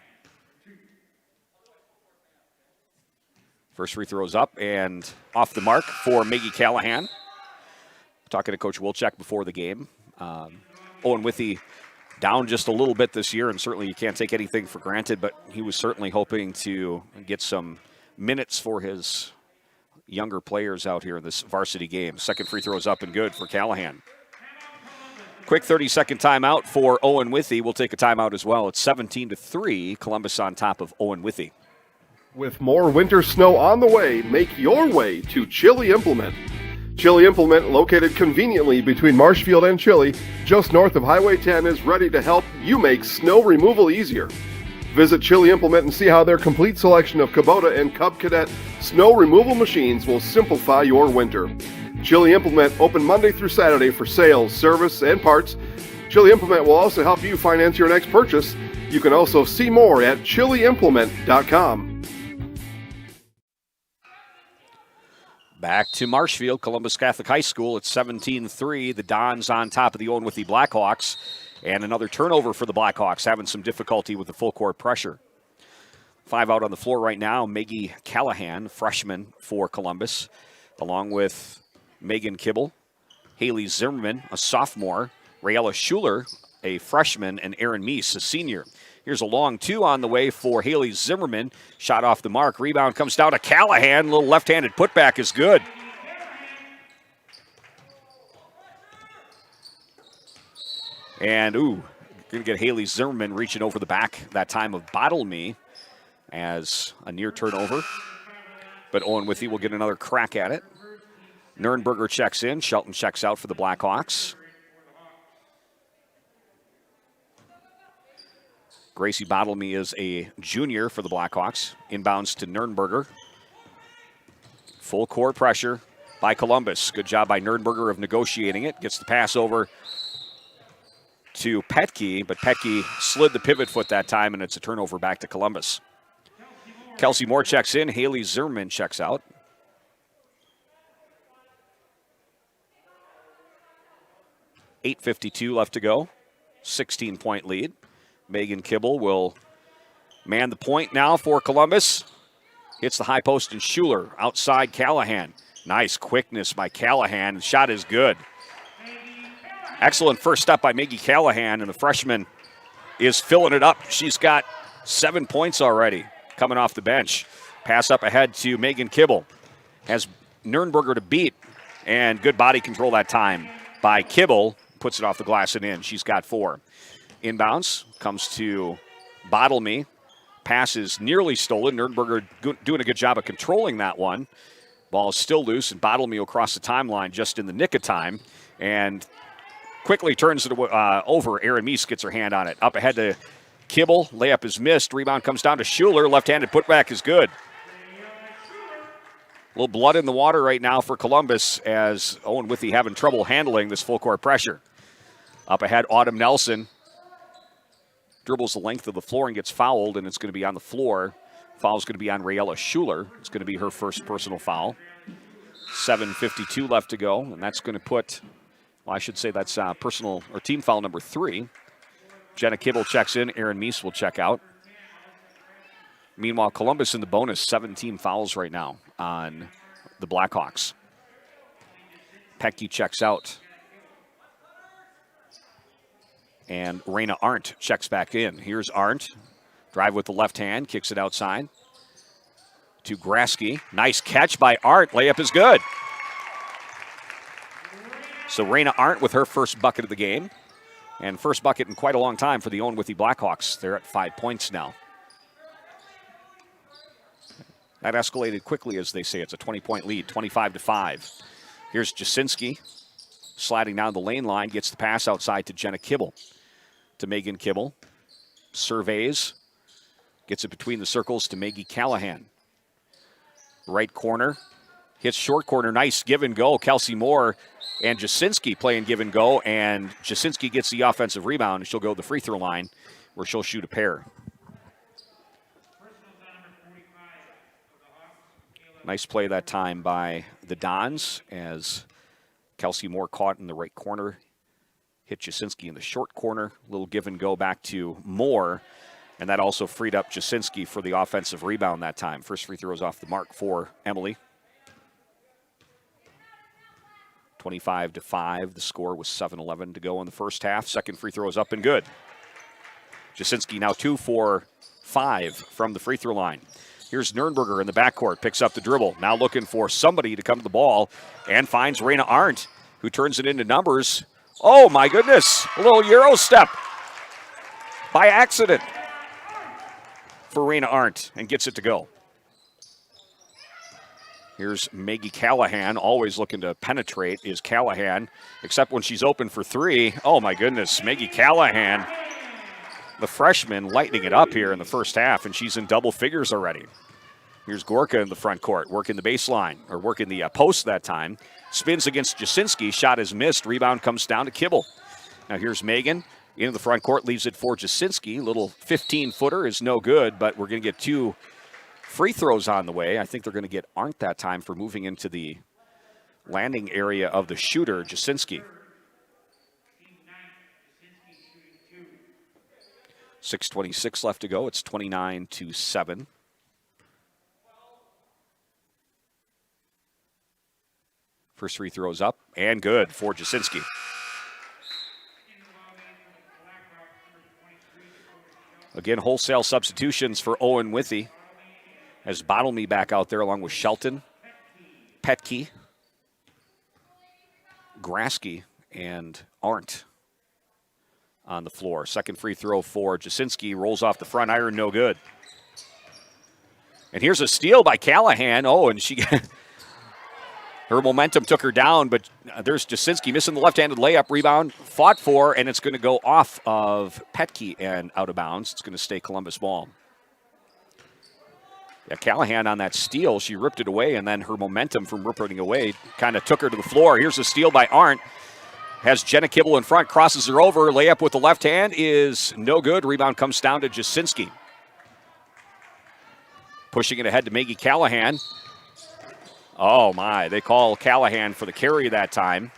First free throw's up and off the mark for Maggie Callahan. Talking to Coach Wilczek before the game. Owen-Withee down just a little bit this year, and certainly you can't take anything for granted, but he was certainly hoping to get some minutes for his younger players out here in this varsity game. Second free throw is up and good for Callahan. Quick 30-second timeout for Owen-Withee. We'll take a timeout as well. It's 17-3, Columbus on top of Owen-Withee. With more winter snow on the way, make your way to Chili Implement. Chili Implement, located conveniently between Marshfield and Chili, just north of Highway 10, is ready to help you make snow removal easier. Visit Chili Implement and see how their complete selection of Kubota and Cub Cadet snow removal machines will simplify your winter. Chili Implement open Monday through Saturday for sales, service, and parts. Chili Implement will also help you finance your next purchase. You can also see more at chiliimplement.com. Back to Marshfield, Columbus Catholic High School. It's 17-3. The Dons on top of the Owen-Withee Blackhawks. And another turnover for the Blackhawks, having some difficulty with the full court pressure. 5 out on the floor right now. Maggie Callahan, freshman for Columbus, along with Megan Kibble, Haley Zimmerman, a sophomore, Rayella Schuler, a freshman, and Erin Meese, a senior. Here's a long two on the way for Haley Zimmerman. Shot off the mark. Rebound comes down to Callahan. Little left-handed putback is good. And, going to get Haley Zimmerman reaching over the back that time of Bottle Me as a near turnover. But Owen-Withee will get another crack at it. Nurnberger checks in. Shelton checks out for the Blackhawks. Gracie Bottlemy is a junior for the Blackhawks. Inbounds to Nurnberger. Full court pressure by Columbus. Good job by Nurnberger of negotiating it. Gets the pass over to Petke, but Petke slid the pivot foot that time, and it's a turnover back to Columbus. Kelsey Moore checks in. Haley Zimmerman checks out. .8:52 left to go. 16-point lead. Megan Kibble will man the point now for Columbus. Hits the high post and Schuler outside Callahan. Nice quickness by Callahan. The shot is good. Excellent first step by Maggie Callahan, and the freshman is filling it up. She's got 7 points already coming off the bench. Pass up ahead to Megan Kibble. Has Nurnberger to beat, and good body control that time by Kibble. Puts it off the glass and in. She's got 4. Inbounds comes to Bottlemy. Pass is nearly stolen. Nurnberger doing a good job of controlling that one. Ball is still loose, and Bottlemy will cross the timeline just in the nick of time. And quickly turns it over. Erin Meese gets her hand on it. Up ahead to Kibble. Layup is missed. Rebound comes down to Schuler. Left-handed putback is good. A little blood in the water right now for Columbus as Owen-Withee having trouble handling this full court pressure. Up ahead, Autumn Nelson dribbles the length of the floor and gets fouled, and it's going to be on the floor. Foul's going to be on Rayella Schuler. It's going to be her first personal foul. 7:52 left to go, and that's going to put, well, I should say that's personal or team foul number 3. Jenna Kibble checks in. Erin Meese will check out. Meanwhile, Columbus in the bonus, 17 fouls right now on the Blackhawks. Petke checks out. And Raina Arndt checks back in. Here's Arndt. Drive with the left hand. Kicks it outside to Grasky. Nice catch by Arndt. Layup is good. So Raina Arndt with her first bucket of the game. And first bucket in quite a long time for the Owen-Withee Blackhawks. They're at 5 points now. That escalated quickly, as they say. It's a 20-point lead, 25-5. Here's Jasinski sliding down the lane line. Gets the pass outside to Jenna Kibble. To Megan Kibble. surveys. Gets it between the circles to Maggie Callahan. Right corner. Hits short corner. Nice give and go. Kelsey Moore and Jasinski playing give and go. And Jasinski gets the offensive rebound. And she'll go to the free throw line where she'll shoot a pair. Nice play that time by the Dons as Kelsey Moore caught in the right corner. Hit Jasinski in the short corner. Little give and go back to Moore. And that also freed up Jasinski for the offensive rebound that time. First free throw is off the mark for Emily. 25-5. The score was 7:11 to go in the first half. Second free throw is up and good. Jasinski now 2 for 5 from the free throw line. Here's Nurnberger in the backcourt, picks up the dribble. Now looking for somebody to come to the ball and finds Raina Arndt, who turns it into numbers. Oh my goodness, a little Euro step by accident for Raina Arndt and gets it to go. Here's Maggie Callahan, always looking to penetrate is Callahan, except when she's open for three. Oh my goodness, Maggie Callahan, the freshman, lighting it up here in the first half, and she's in double figures already. Here's Gorka in the front court, working the baseline, or working the post that time. Spins against Jasinski, shot is missed, rebound comes down to Kibble. Now here's Megan into the front court, leaves it for Jasinski. Little 15-footer is no good, but we're going to get 2 free throws on the way. I think they're going to get Arndt that time for moving into the landing area of the shooter, Jasinski. 6:26 left to go. It's 29-7. First free throw is up and good for Jasinski. Again, wholesale substitutions for Owen-Withee. Has Bottlemy back out there along with Shelton, Petke, Grasky, and Arndt on the floor. Second free throw for Jasinski. Rolls off the front iron, no good. And here's a steal by Callahan. Oh, and she her momentum took her down, but there's Jasinski missing the left-handed layup, rebound, fought for, and it's going to go off of Petke and out of bounds. It's going to stay Columbus ball. Yeah, Callahan on that steal, she ripped it away, and then her momentum from ripping it away kind of took her to the floor. Here's a steal by Arndt. Has Jenna Kibble in front, crosses her over. Layup with the left hand is no good. Rebound comes down to Jasinski. Pushing it ahead to Maggie Callahan. Oh my, they call Callahan for the carry that time.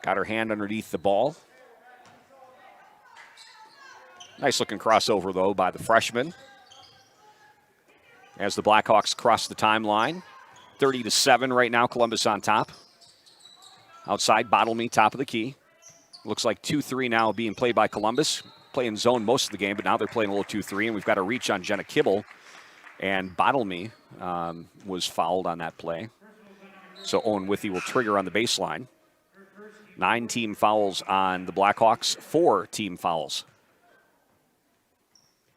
Got her hand underneath the ball. Nice looking crossover though by the freshman. As the Blackhawks cross the timeline. 30-7 right now, Columbus on top. Outside, Bottlemy, top of the key. Looks like 2-3 now being played by Columbus. Playing zone most of the game, but now they're playing a little 2-3, and we've got a reach on Jenna Kibble. And Bottlemy was fouled on that play. So Owen-Withee will trigger on the baseline. 9 team fouls on the Blackhawks, 4 team fouls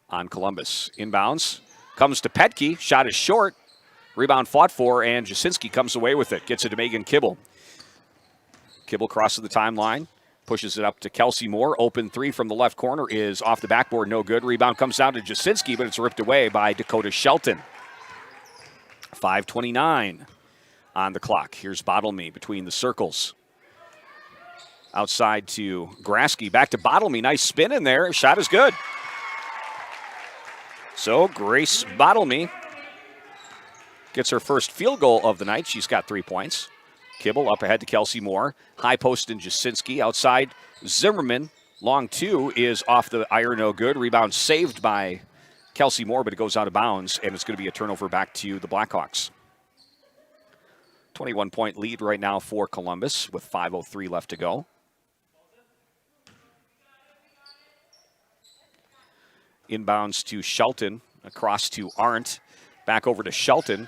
on Columbus. Inbounds, comes to Petke, shot is short. Rebound fought for, and Jasinski comes away with it. Gets it to Megan Kibble. Kibble crosses the timeline, pushes it up to Kelsey Moore. Open 3 from the left corner is off the backboard, no good. Rebound comes down to Jasinski, but it's ripped away by Dakota Shelton. 5:29 on the clock. Here's Bottlemy between the circles. Outside to Grasky, back to Bottlemy. Nice spin in there. Shot is good. So Grace Bottlemy gets her first field goal of the night. She's got 3 points. Kibble up ahead to Kelsey Moore. High post and Jasinski. Outside, Zimmerman. Long 2 is off the iron, no good. Rebound saved by Kelsey Moore, but it goes out of bounds, and it's going to be a turnover back to the Blackhawks. 21-point lead right now for Columbus with 5:03 left to go. Inbounds to Shelton, across to Arndt. Back over to Shelton.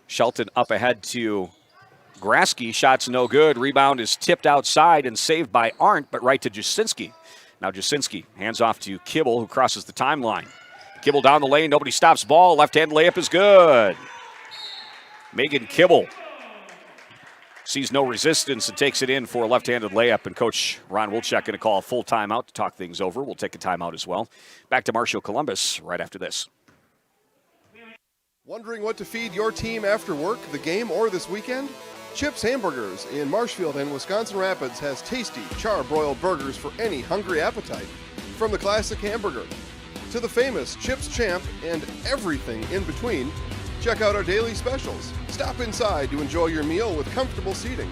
Shelton up ahead to Grasky. Shot's no good. Rebound is tipped outside and saved by Arndt, but right to Jasinski. Now Jasinski hands off to Kibble, who crosses the timeline. Kibble down the lane. Nobody stops ball. Left-hand layup is good. Megan Kibble. sees no resistance and takes it in for a left-handed layup. And Coach Ron Wilczek going to call a full timeout to talk things over. We'll take a timeout as well. Back to Marshall Columbus right after this. Wondering what to feed your team after work, the game, or this weekend? Chips Hamburgers in Marshfield and Wisconsin Rapids has tasty char-broiled burgers for any hungry appetite. From the classic hamburger to the famous Chips Champ and everything in between, check out our daily specials. Stop inside to enjoy your meal with comfortable seating.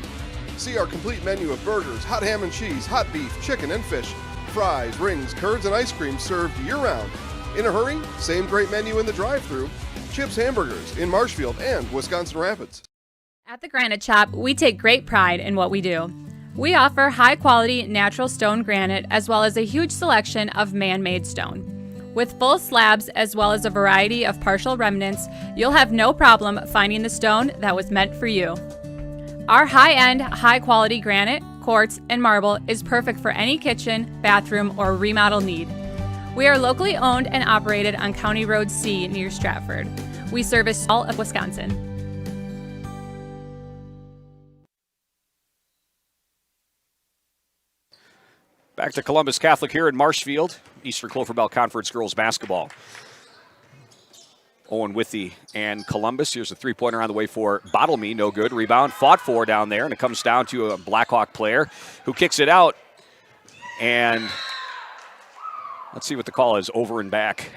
See our complete menu of burgers, hot ham and cheese, hot beef, chicken and fish, fries, rings, curds, and ice cream served year-round. In a hurry? Same great menu in the drive-thru. Chips Hamburgers in Marshfield and Wisconsin Rapids. At the Granite Shop, we take great pride in what we do. We offer high-quality natural stone granite as well as a huge selection of man-made stone. With full slabs as well as a variety of partial remnants, you'll have no problem finding the stone that was meant for you. Our high-end, high-quality granite, quartz, and marble is perfect for any kitchen, bathroom, or remodel need. We are locally owned and operated on County Road C near Stratford. We service all of Wisconsin. Back to Columbus Catholic here in Marshfield, Eastern Clover Belt Conference girls basketball. Owen-Withee and Columbus. Here's a three-pointer on the way for Bottlemy. No good. Rebound fought for down there, and it comes down to a Blackhawk player who kicks it out. And let's see what the call is, over and back.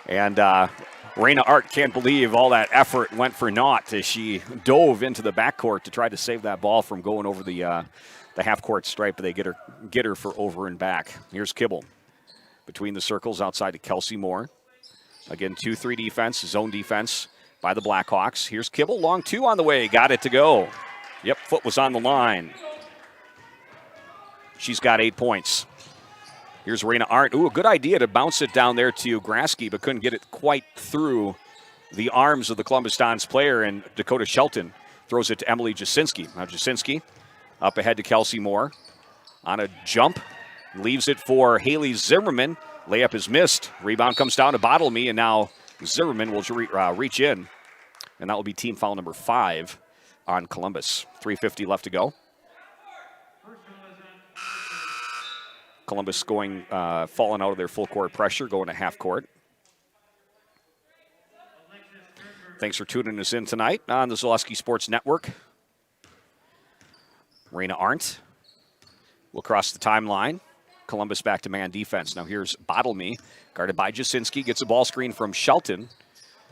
And Raina Art can't believe all that effort went for naught as she dove into the backcourt to try to save that ball from going over the half-court stripe, but they get her for over and back. Here's Kibble between the circles outside to Kelsey Moore. Again, 2-3 defense, zone defense by the Blackhawks. Here's Kibble, long two on the way, got it to go. Yep, foot was on the line. She's got 8 points. Here's Raina Art. Ooh, a good idea to bounce it down there to Grasky, but couldn't get it quite through the arms of the Columbus Dons player, and Dakota Shelton throws it to Emily Jasinski. Now Jasinski up ahead to Kelsey Moore on a jump, leaves it for Haley Zimmerman. Layup is missed. Rebound comes down to Bottlemy, and now Zimmerman will reach in, and that will be team foul number 5 on Columbus. 3:50 left to go. Columbus going, falling out of their full court pressure, going to half court. Thanks for tuning us in tonight on the Zaleski Sports Network. Raina Arndt will cross the timeline. Columbus back to man defense. Now here's Bottlemy, guarded by Jasinski, gets a ball screen from Shelton,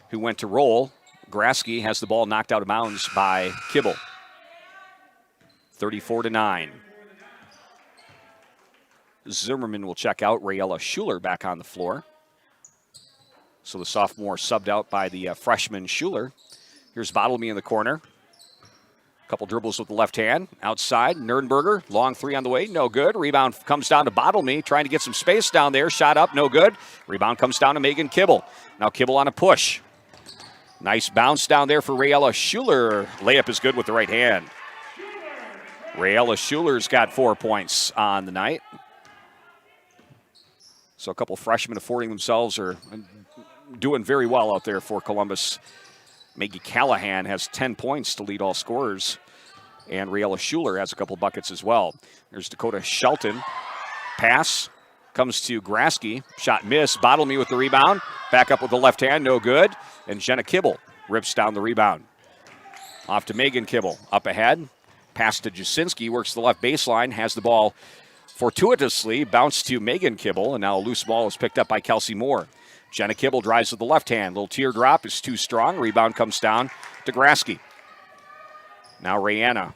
who went to roll. Grasky has the ball knocked out of bounds by Kibble. 34-9. Zimmerman will check out. Rayella Schuler back on the floor. So the sophomore subbed out by the freshman Schuler. Here's Bottlemy in the corner. Couple dribbles with the left hand. Outside, Nernberger, long three on the way, no good. Rebound comes down to Bottlemy, trying to get some space down there. Shot up, no good. Rebound comes down to Megan Kibble. Now Kibble on a push. Nice bounce down there for Rayella Schuler. Layup is good with the right hand. Rayella Schuler's got 4 points on the night. So a couple freshmen affording themselves or doing very well out there for Columbus. Maggie Callahan has 10 points to lead all scorers, and Rayella Schuler has a couple buckets as well. There's Dakota Shelton. Pass comes to Grasky. Shot miss. Bottlemy with the rebound. Back up with the left hand. No good. And Jenna Kibble rips down the rebound. Off to Megan Kibble. Up ahead. Pass to Jasinski. Works the left baseline. Has the ball fortuitously. Bounced to Megan Kibble. And now a loose ball is picked up by Kelsey Moore. Jenna Kibble drives with the left hand. Little teardrop is too strong. Rebound comes down to Grasky. Now Raina.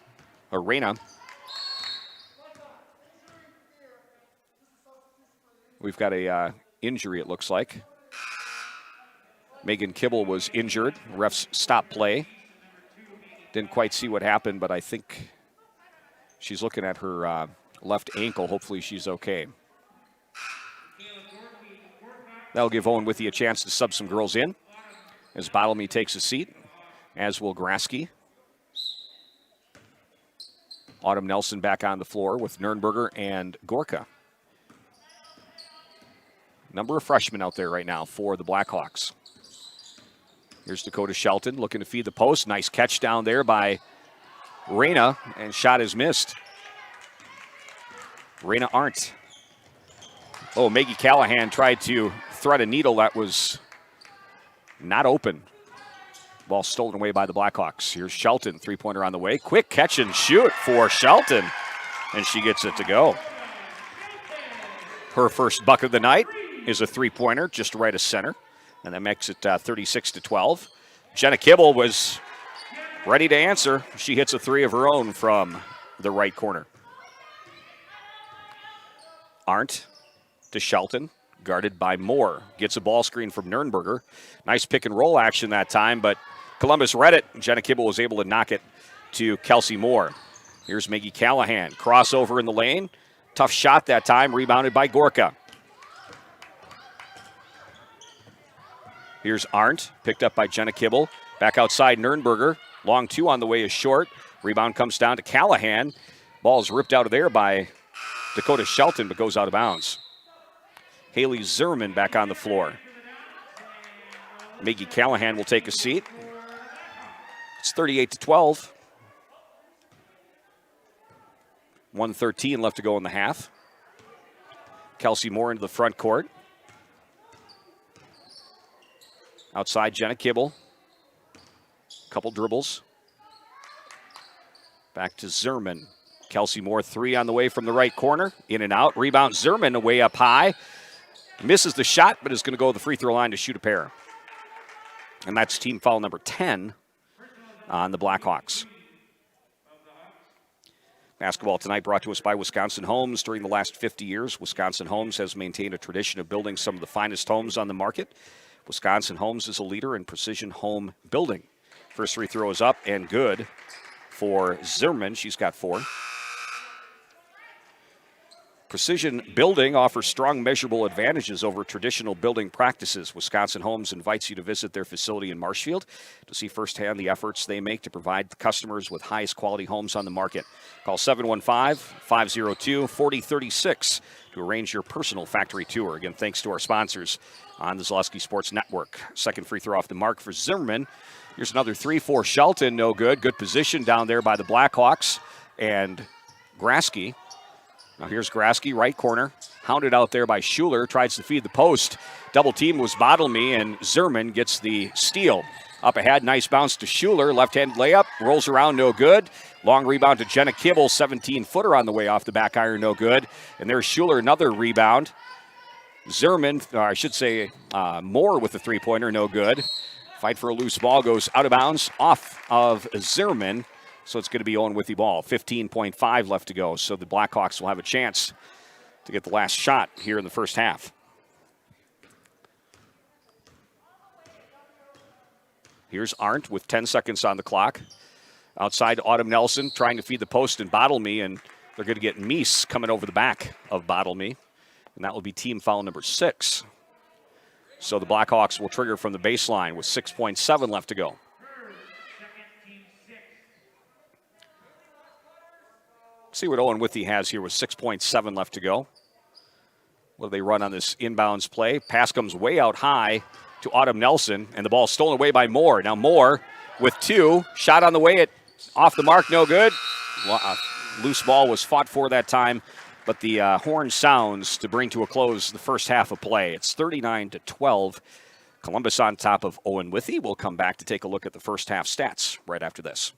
We've got a injury, it looks like. Megan Kibble was injured. Refs stopped play. Didn't quite see what happened, but I think she's looking at her left ankle. Hopefully she's okay. That'll give Owen-Withee a chance to sub some girls in as Bottlemy takes a seat, as will Grasky. Autumn Nelson back on the floor with Nernberger and Gorka. Number of freshmen out there right now for the Blackhawks. Here's Dakota Shelton looking to feed the post. Nice catch down there by Reyna, and shot is missed. Reyna Arndt. Oh, Maggie Callahan tried to thread a needle that was not open. Ball stolen away by the Blackhawks. Here's Shelton, three-pointer on the way. Quick catch and shoot for Shelton, and she gets it to go. Her first bucket of the night is a three-pointer just right of center, and that makes it 36-12. Jenna Kibble was ready to answer. She hits a three of her own from the right corner. Arndt to Shelton, guarded by Moore. Gets a ball screen from Nurnberger. Nice pick and roll action that time, but Columbus read it. Jenna Kibble was able to knock it to Kelsey Moore. Here's Maggie Callahan. Crossover in the lane. Tough shot that time, rebounded by Gorka. Here's Arndt, picked up by Jenna Kibble. Back outside Nurnberger. Long two on the way is short. Rebound comes down to Callahan. Ball's ripped out of there by Dakota Shelton, but goes out of bounds. Haley Zimmerman back on the floor. Maggie Callahan will take a seat. It's 38-12. 1:13 left to go in the half. Kelsey Moore into the front court. Outside Jenna Kibble. Couple dribbles. Back to Zimmerman. Kelsey Moore, three on the way from the right corner. In and out. Rebound Zimmerman away up high. Misses the shot, but is going to go to the free throw line to shoot a pair. And that's team foul number 10 on the Blackhawks. Basketball tonight brought to us by Wisconsin Homes. During the last 50 years, Wisconsin Homes has maintained a tradition of building some of the finest homes on the market. Wisconsin Homes is a leader in precision home building. First free throw is up and good for Zimmerman. She's got 4. Precision building offers strong measurable advantages over traditional building practices. Wisconsin Homes invites you to visit their facility in Marshfield to see firsthand the efforts they make to provide customers with highest quality homes on the market. Call 715-502-4036 to arrange your personal factory tour. Again, thanks to our sponsors on the Zaleski Sports Network. Second free throw off the mark for Zimmerman. Here's another 3 for Shelton. No good. Good position down there by the Blackhawks. And Grasky. Now here's Grasky, right corner. Hounded out there by Schuler. Tries to feed the post. Double team was Bottlemey, and Zimmerman gets the steal. Up ahead, nice bounce to Schuler. Left-handed layup. Rolls around, no good. Long rebound to Jenna Kibble. 17-footer on the way off the back iron, no good. And there's Schuler, another rebound. Zimmerman, or I should say Moore with the three-pointer, no good. Fight for a loose ball, goes out of bounds off of Zimmerman. So it's going to be Owen-Withee ball. 15.5 left to go. So the Blackhawks will have a chance to get the last shot here in the first half. Here's Arndt with 10 seconds on the clock. Outside Autumn Nelson trying to feed the post and Bottlemey, and they're going to get Meese coming over the back of Bottlemey. And that will be team foul number 6. So the Blackhawks will trigger from the baseline with 6.7 left to go. See what Owen-Withee has here with 6.7 left to go. What do they run on this inbounds play? Pass comes way out high to Autumn Nelson, and the ball stolen away by Moore. Now Moore with 2. Shot on the way, off the mark, no good. Loose ball was fought for that time, but the horn sounds to bring to a close the first half of play. It's 39-12. Columbus on top of Owen-Withee. We'll come back to take a look at the first half stats right after this.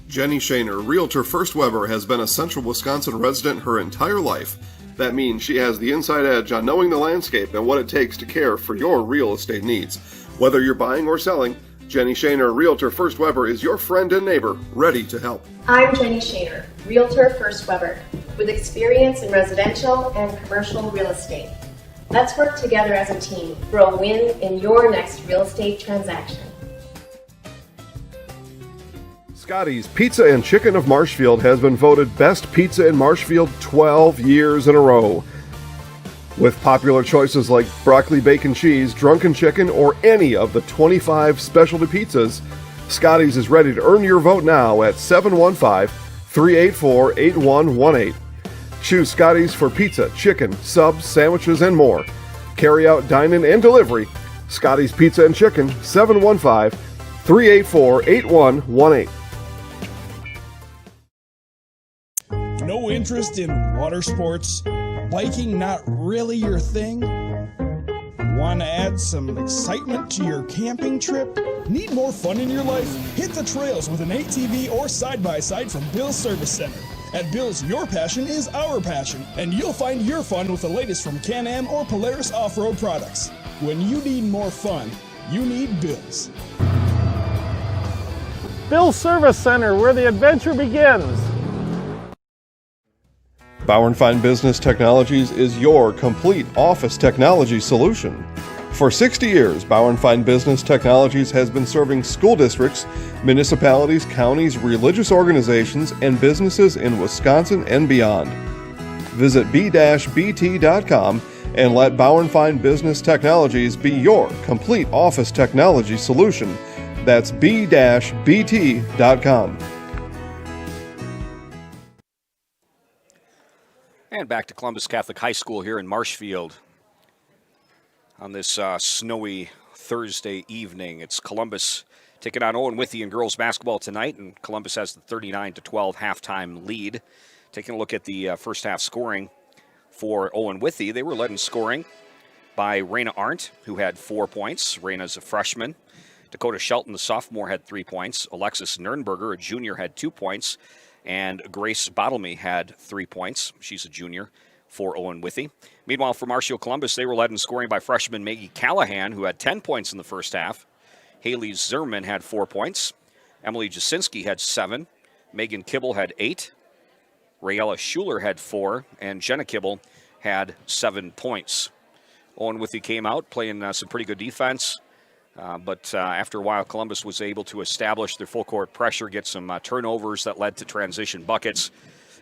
Jenny Shaner, Realtor First Weber, has been a Central Wisconsin resident her entire life. That means she has the inside edge on knowing the landscape and what it takes to care for your real estate needs. Whether you're buying or selling, Jenny Shaner, Realtor First Weber, is your friend and neighbor, ready to help. I'm Jenny Shaner, Realtor First Weber, with experience in residential and commercial real estate. Let's work together as a team for a win in your next real estate transaction. Scotty's Pizza and Chicken of Marshfield has been voted Best Pizza in Marshfield 12 years in a row. With popular choices like broccoli bacon cheese, drunken chicken, or any of the 25 specialty pizzas, Scotty's is ready to earn your vote now at 715-384-8118. Choose Scotty's for pizza, chicken, subs, sandwiches, and more. Carry out, dine-in, and delivery. Scotty's Pizza and Chicken, 715-384-8118. No interest in water sports? Biking not really your thing? Want to add some excitement to your camping trip? Need more fun in your life? Hit the trails with an ATV or side-by-side from Bill's Service Center. At Bill's, your passion is our passion, and you'll find your fun with the latest from Can-Am or Polaris off-road products. When you need more fun, you need Bill's. Bill's Service Center, where the adventure begins. Bauer & Fine Business Technologies is your complete office technology solution. For 60 years, Bauer & Fine Business Technologies has been serving school districts, municipalities, counties, religious organizations, and businesses in Wisconsin and beyond. Visit b-bt.com and let Bauer & Fine Business Technologies be your complete office technology solution. That's b-bt.com. And back to Columbus Catholic High School here in Marshfield on this snowy Thursday evening. It's Columbus taking on Owen-Withee in girls basketball tonight, and Columbus has the 39-12 halftime lead. Taking a look at the first half scoring for Owen-Withee, they were led in scoring by Raina Arndt, who had 4 points. Raina's a freshman. Dakota Shelton, the sophomore, had 3 points. Alexis Nernberger, a junior, had 2 points. And Grace Bottlemy had 3 points. She's a junior for Owen-Withee. Meanwhile, for Marshfield Columbus, they were led in scoring by freshman Maggie Callahan, who had 10 points in the first half. Haley Zimmerman had 4 points. Emily Jasinski had 7. Megan Kibble had 8. Rayella Schuler had 4. And Jenna Kibble had 7 points. Owen-Withee came out playing some pretty good defense. But after a while, Columbus was able to establish their full court pressure, get some turnovers that led to transition buckets.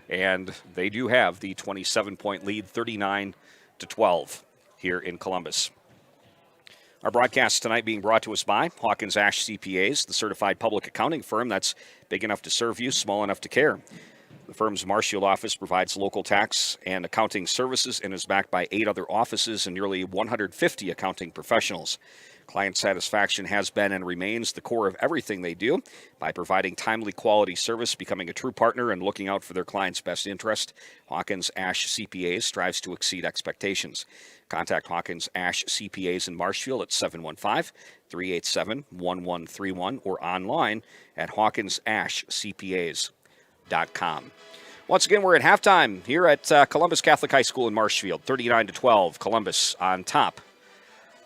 And they do have the 27-point lead, 39-12 here in Columbus. Our broadcast tonight being brought to us by Hawkins Ash CPAs, the certified public accounting firm that's big enough to serve you, small enough to care. The firm's Marshfield office provides local tax and accounting services and is backed by 8 other offices and nearly 150 accounting professionals. Client satisfaction has been and remains the core of everything they do. By providing timely quality service, becoming a true partner, and looking out for their clients' best interest, Hawkins Ash CPAs strives to exceed expectations. Contact Hawkins Ash CPAs in Marshfield at 715-387-1131 or online at hawkinsashcpas.com. Once again, we're at halftime here at Columbus Catholic High School in Marshfield, 39-12. Columbus on top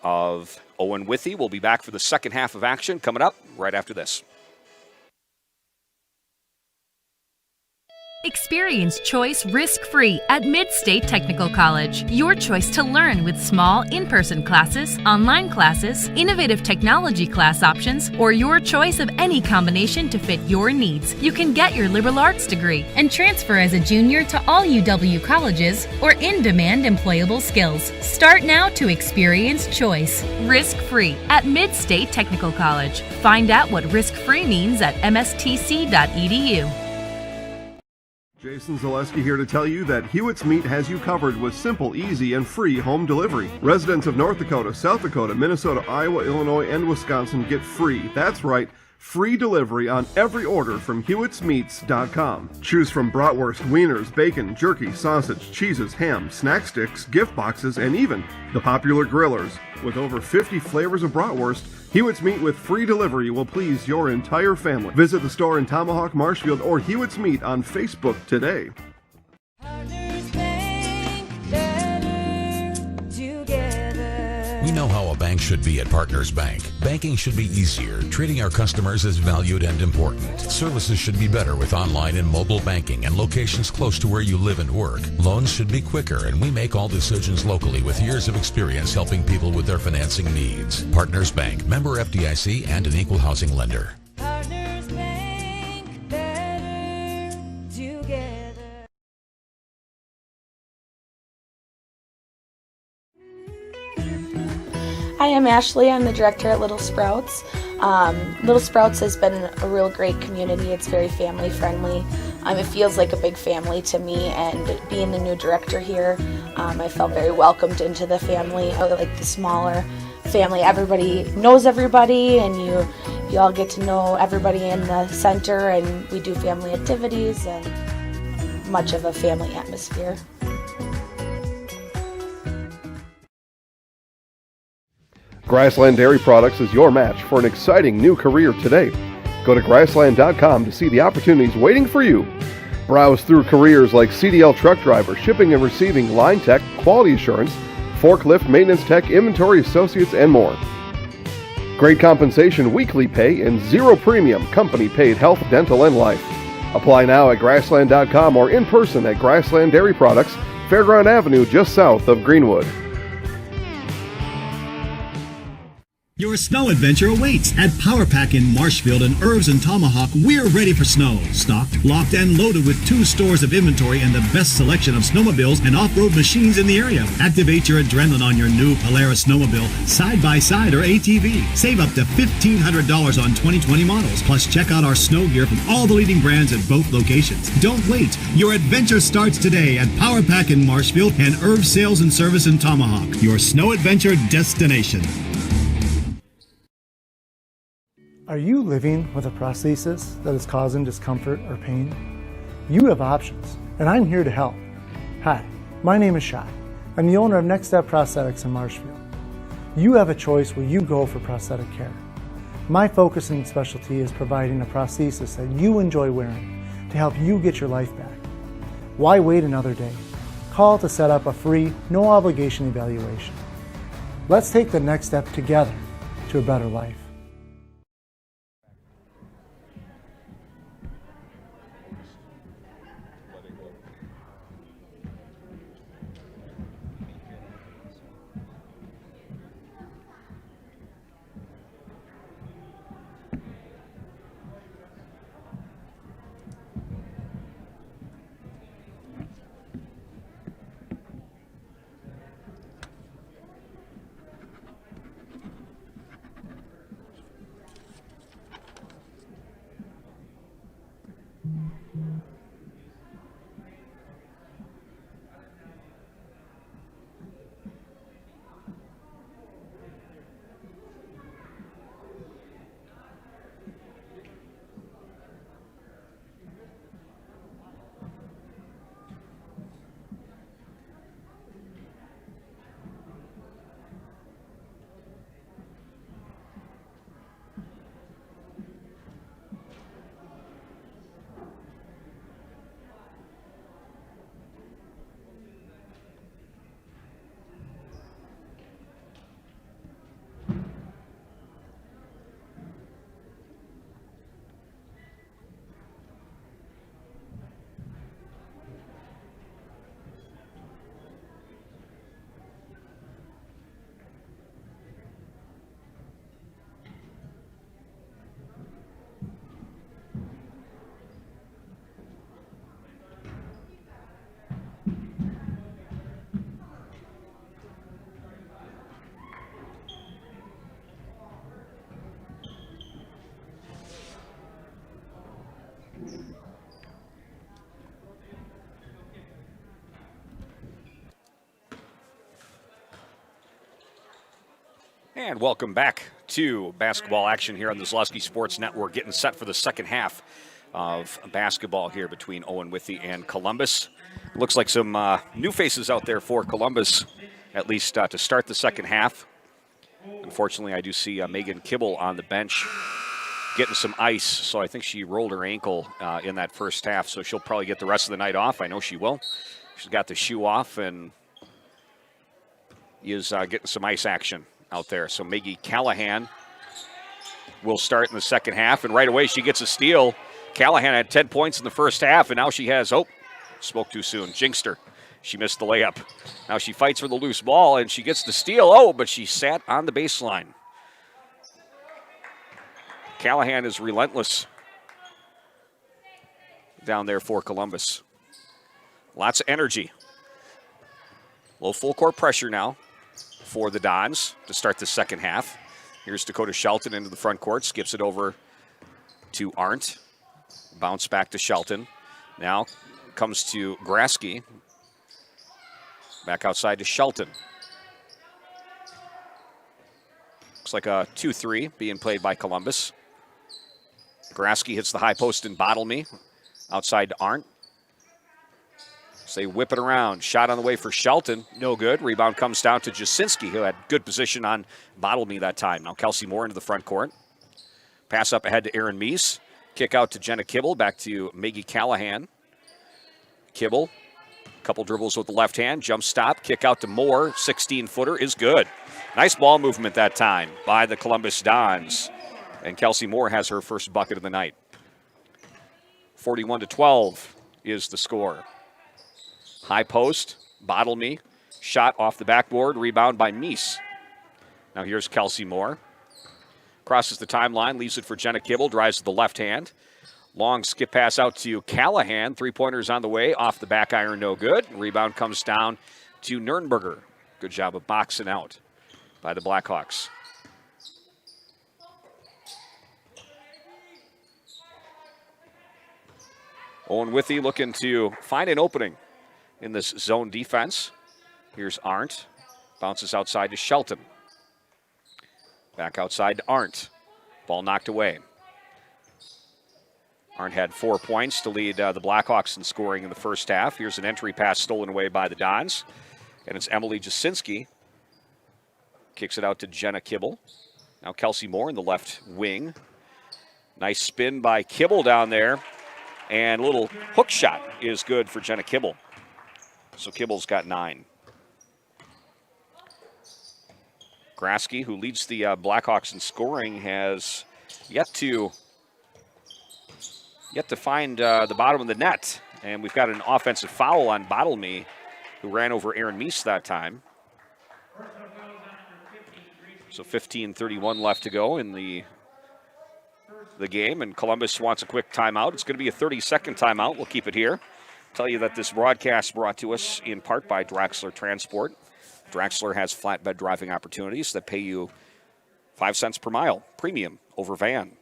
of Owen-Withee. We'll be back for the second half of action coming up right after this. Experience choice risk-free at Mid-State Technical College. Your choice to learn with small in-person classes, online classes, innovative technology class options, or your choice of any combination to fit your needs. You can get your liberal arts degree and transfer as a junior to all UW colleges or in-demand employable skills. Start now to experience choice risk-free at Mid-State Technical College. Find out what risk-free means at mstc.edu. Jason Zaleski here to tell you that Hewitt's Meat has you covered with simple, easy, and free home delivery. Residents of North Dakota, South Dakota, Minnesota, Iowa, Illinois, and Wisconsin get free. That's right, free delivery on every order from Hewitt'sMeats.com. Choose from bratwurst, wieners, bacon, jerky, sausage, cheeses, ham, snack sticks, gift boxes, and even the popular grillers. With over 50 flavors of bratwurst, Hewitt's Meat with free delivery will please your entire family. Visit the store in Tomahawk, Marshfield, or Hewitt's Meat on Facebook today. We know how a bank should be at Partners Bank. Banking should be easier, treating our customers as valued and important. Services should be better with online and mobile banking and locations close to where you live and work. Loans should be quicker, and we make all decisions locally with years of experience helping people with their financing needs. Partners Bank, member FDIC, and an equal housing lender. Partners Bank, better together. Hi, I'm Ashley. I'm the director at Little Sprouts. Little Sprouts has been a real great community. It's very family friendly. It feels like a big family to me, and being the new director here, I felt very welcomed into the family. I like the smaller family. Everybody knows everybody, and you all get to know everybody in the center, and we do family activities and much of a family atmosphere. Grassland Dairy Products is your match for an exciting new career today. Go to grassland.com to see the opportunities waiting for you. Browse through careers like CDL truck driver, shipping and receiving, line tech, quality assurance, forklift, maintenance tech, inventory associates, and more. Great compensation, weekly pay, and zero premium, company paid health, dental, and life. Apply now at grassland.com or in person at Grassland Dairy Products, Fairground Avenue, just south of Greenwood. Your snow adventure awaits at Power Pack in Marshfield and Irvs and Tomahawk. We're ready for snow. Stocked, locked, and loaded with 2 stores of inventory and the best selection of snowmobiles and off-road machines in the area. Activate your adrenaline on your new Polaris snowmobile, side-by-side, or ATV. Save up to $1,500 on 2020 models. Plus, check out our snow gear from all the leading brands at both locations. Don't wait. Your adventure starts today at Power Pack in Marshfield and Irvs Sales and Service in Tomahawk. Your snow adventure destination. Are you living with a prosthesis that is causing discomfort or pain? You have options, and I'm here to help. Hi, my name is Shai. I'm the owner of Next Step Prosthetics in Marshfield. You have a choice where you go for prosthetic care. My focus and specialty is providing a prosthesis that you enjoy wearing to help you get your life back. Why wait another day? Call to set up a free, no obligation evaluation. Let's take the next step together to a better life. And welcome back to basketball action here on the Zaleski Sports Network, getting set for the second half of basketball here between Owen-Withee and Columbus. Looks like some new faces out there for Columbus, at least to start the second half. Unfortunately, I do see Megan Kibble on the bench getting some ice, so I think she rolled her ankle in that first half, so she'll probably get the rest of the night off. I know she will. She's got the shoe off and is getting some ice action out there. So Maggie Callahan will start in the second half, and right away she gets a steal. Callahan had 10 points in the first half, and now she has, spoke too soon, jinxed her. She missed the layup. Now she fights for the loose ball, and she gets the steal. But she sat on the baseline. Callahan is relentless down there for Columbus. Lots of energy. A little full court pressure now for the Dons to start the second half. Here's Dakota Shelton into the front court, skips it over to Arndt. Bounce back to Shelton. Now comes to Grasky. Back outside to Shelton. Looks like a 2-3 being played by Columbus. Grasky hits the high post and Bottle Me. Outside to Arndt. So they whip it around. Shot on the way for Shelton. No good. Rebound comes down to Jasinski, who had good position on Bottle Me that time. Now Kelsey Moore into the front court. Pass up ahead to Aaron Meese. Kick out to Jenna Kibble. Back to Maggie Callahan. Kibble. Couple dribbles with the left hand. Jump stop. Kick out to Moore. 16-footer is good. Nice ball movement that time by the Columbus Dons. And Kelsey Moore has her first bucket of the night. 41-12 is the score. High post, Bottle Me, shot off the backboard, rebound by Meese. Now here's Kelsey Moore. Crosses the timeline, leaves it for Jenna Kibble, drives to the left hand. Long skip pass out to Callahan. Three-pointers on the way, off the back iron, no good. Rebound comes down to Nurnberger. Good job of boxing out by the Blackhawks. Owen-Withee looking to find an opening in this zone defense. Here's Arndt. Bounces outside to Shelton. Back outside to Arndt. Ball knocked away. Arndt had 4 points to lead the Blackhawks in scoring in the first half. Here's an entry pass stolen away by the Dons. And it's Emily Jasinski. Kicks it out to Jenna Kibble. Now Kelsey Moore in the left wing. Nice spin by Kibble down there. And a little hook shot is good for Jenna Kibble. So Kibble's got 9. Grasky, who leads the Blackhawks in scoring, has yet to find the bottom of the net. And we've got an offensive foul on Bottle Me, who ran over Aaron Meese that time. So 15:31 left to go in the game, and Columbus wants a quick timeout. It's going to be a 30-second timeout. We'll keep it here. Tell you that this broadcast brought to us in part by Draxler Transport. Draxler has flatbed driving opportunities that pay you 5 cents per mile, premium over van.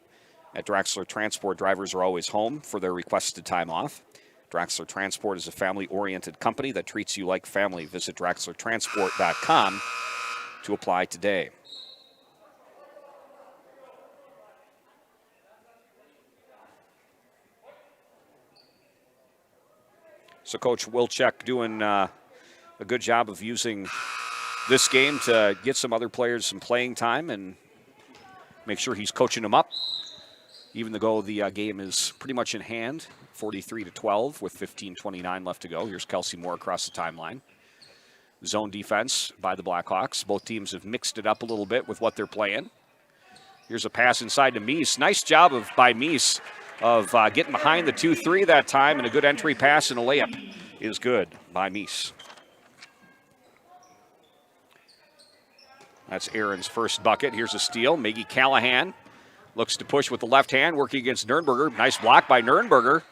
At Draxler Transport, drivers are always home for their requested time off. Draxler Transport is a family-oriented company that treats you like family. Visit DraxlerTransport.com to apply today. So Coach Wilczek doing a good job of using this game to get some other players some playing time and make sure he's coaching them up. Even though the game is pretty much in hand, 43-12 with 15:29 left to go. Here's Kelsey Moore across the timeline. Zone defense by the Blackhawks. Both teams have mixed it up a little bit with what they're playing. Here's a pass inside to Meese. Nice job by Meese of getting behind the 2-3 that time, and a good entry pass and a layup is good by Meese. That's Aaron's first bucket. Here's a steal. Maggie Callahan looks to push with the left hand, working against Nurnberger. Nice block by Nurnberger.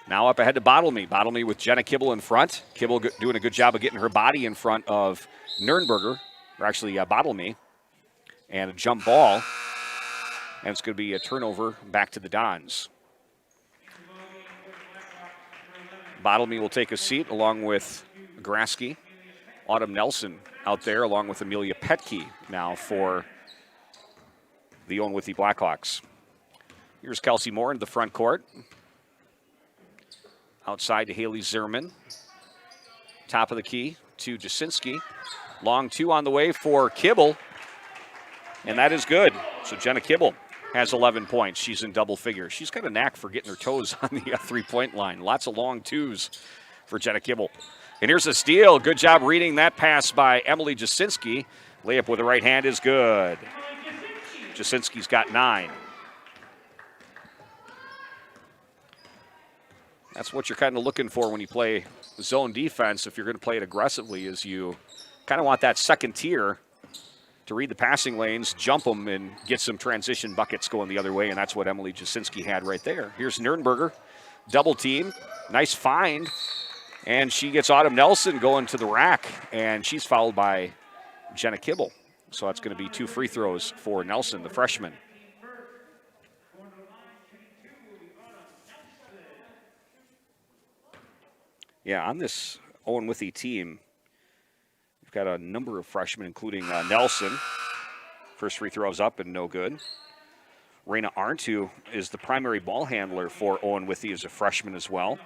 Now up ahead to Bottle Me. Bottle Me with Jenna Kibble in front. Kibble doing a good job of getting her body in front of Nurnberger, or actually Bottle Me. And a jump ball. And it's going to be a turnover back to the Dons. Bottle Me will take a seat along with Grasky. Autumn Nelson out there along with Amelia Petke now for the Owen-Withee Blackhawks. Here's Kelsey Moore in the front court. Outside to Haley Zimmerman. Top of the key to Jasinski. Long two on the way for Kibble. And that is good. So Jenna Kibble has 11 points. She's in double figures. She's got a knack for getting her toes on the three-point line. Lots of long twos for Jenna Kibble. And here's a steal. Good job reading that pass by Emily Jasinski. Layup with the right hand is good. Jasinski's got 9. That's what you're kind of looking for when you play zone defense. If you're going to play it aggressively, is you kind of want that second tier to read the passing lanes, jump them, and get some transition buckets going the other way, and that's what Emily Jasinski had right there. Here's Nurnberger, double team, nice find, and she gets Autumn Nelson going to the rack, and she's fouled by Jenna Kibble. So that's going to be 2 free throws for Nelson, the freshman. Yeah, on this Owen-Withee team, we've got a number of freshmen, including Nelson, First free throw is up and no good. Raina Arndt, who is the primary ball handler for Owen-Withee, is a freshman as well.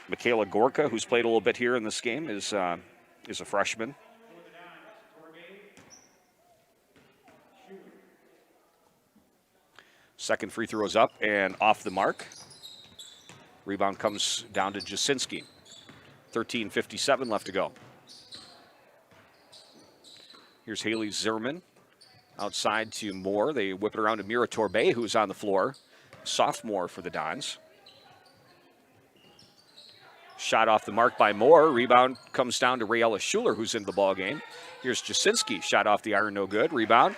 Michaela Gorka, who's played a little bit here in this game, is a freshman. Second free throw is up and off the mark. Rebound comes down to Jasinski. 13:57 left to go. Here's Haley Zimmerman outside to Moore. They whip it around to Mira Torbe, who's on the floor. Sophomore for the Dons. Shot off the mark by Moore. Rebound comes down to Rayella Schuler, who's in the ball game. Here's Jasinski. Shot off the iron, no good. Rebound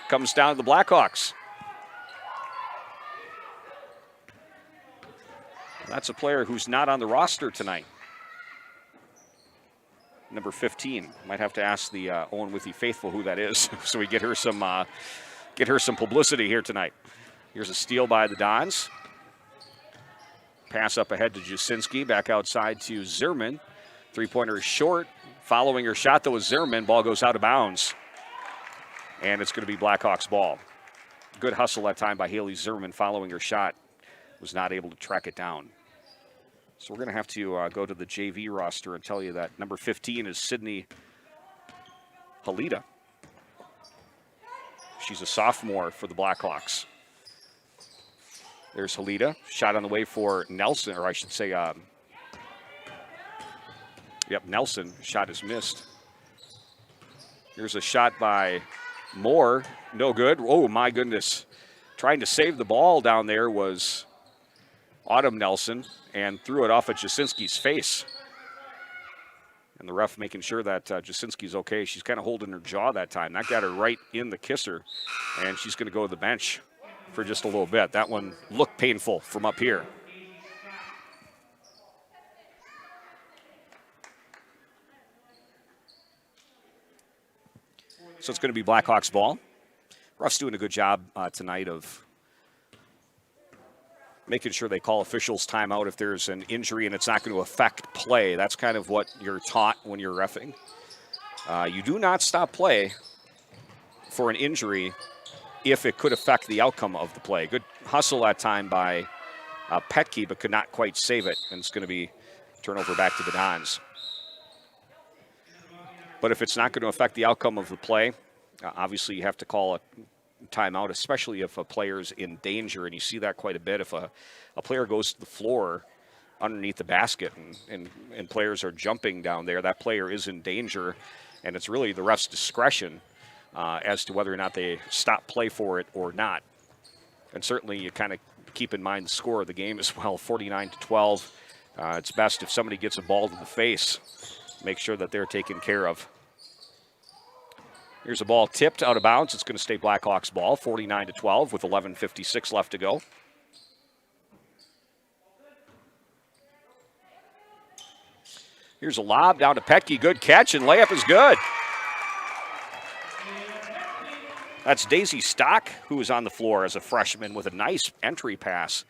comes down to the Blackhawks. That's a player who's not on the roster tonight. Number 15. Might have to ask the Owen-Withee faithful who that is, so we get her some publicity here tonight. Here's a steal by the Dons. Pass up ahead to Jasinski. Back outside to Zimmerman. Three-pointer is short. Following her shot, though, is Zimmerman. Ball goes out of bounds. And it's going to be Blackhawks ball. Good hustle that time by Haley Zimmerman following her shot. Was not able to track it down. So we're going to have to go to the JV roster and tell you that number 15 is Sydney Halida. She's a sophomore for the Blackhawks. There's Halida. Shot on the way for Nelson, or I should say, Nelson. Shot is missed. Here's a shot by Moore. No good. Oh, my goodness. Trying to save the ball down there was Autumn Nelson and threw it off at Jasinski's face. And the ref making sure that Jasinski's okay. She's kind of holding her jaw that time. That got her right in the kisser, and she's going to go to the bench for just a little bit. That one looked painful from up here. So it's going to be Blackhawks ball. Ref's doing a good job tonight of making sure they call officials timeout if there's an injury and it's not going to affect play. That's kind of what you're taught when you're reffing. You do not stop play for an injury if it could affect the outcome of the play. Good hustle that time by Petke, but could not quite save it. And it's going to be turnover back to the Dons. But if it's not going to affect the outcome of the play, obviously you have to call a timeout, especially if a player's in danger, and you see that quite a bit. If a player goes to the floor underneath the basket and players are jumping down there, that player is in danger, and it's really the ref's discretion as to whether or not they stop play for it or not. And certainly you kind of keep in mind the score of the game as well, 49-12. It's best if somebody gets a ball to the face, make sure that they're taken care of. Here's a ball tipped out of bounds. It's going to stay Blackhawks ball, 49-12 with 11:56 left to go. Here's a lob down to Petke. Good catch, and layup is good. That's Daisy Stock, who is on the floor as a freshman with a nice entry pass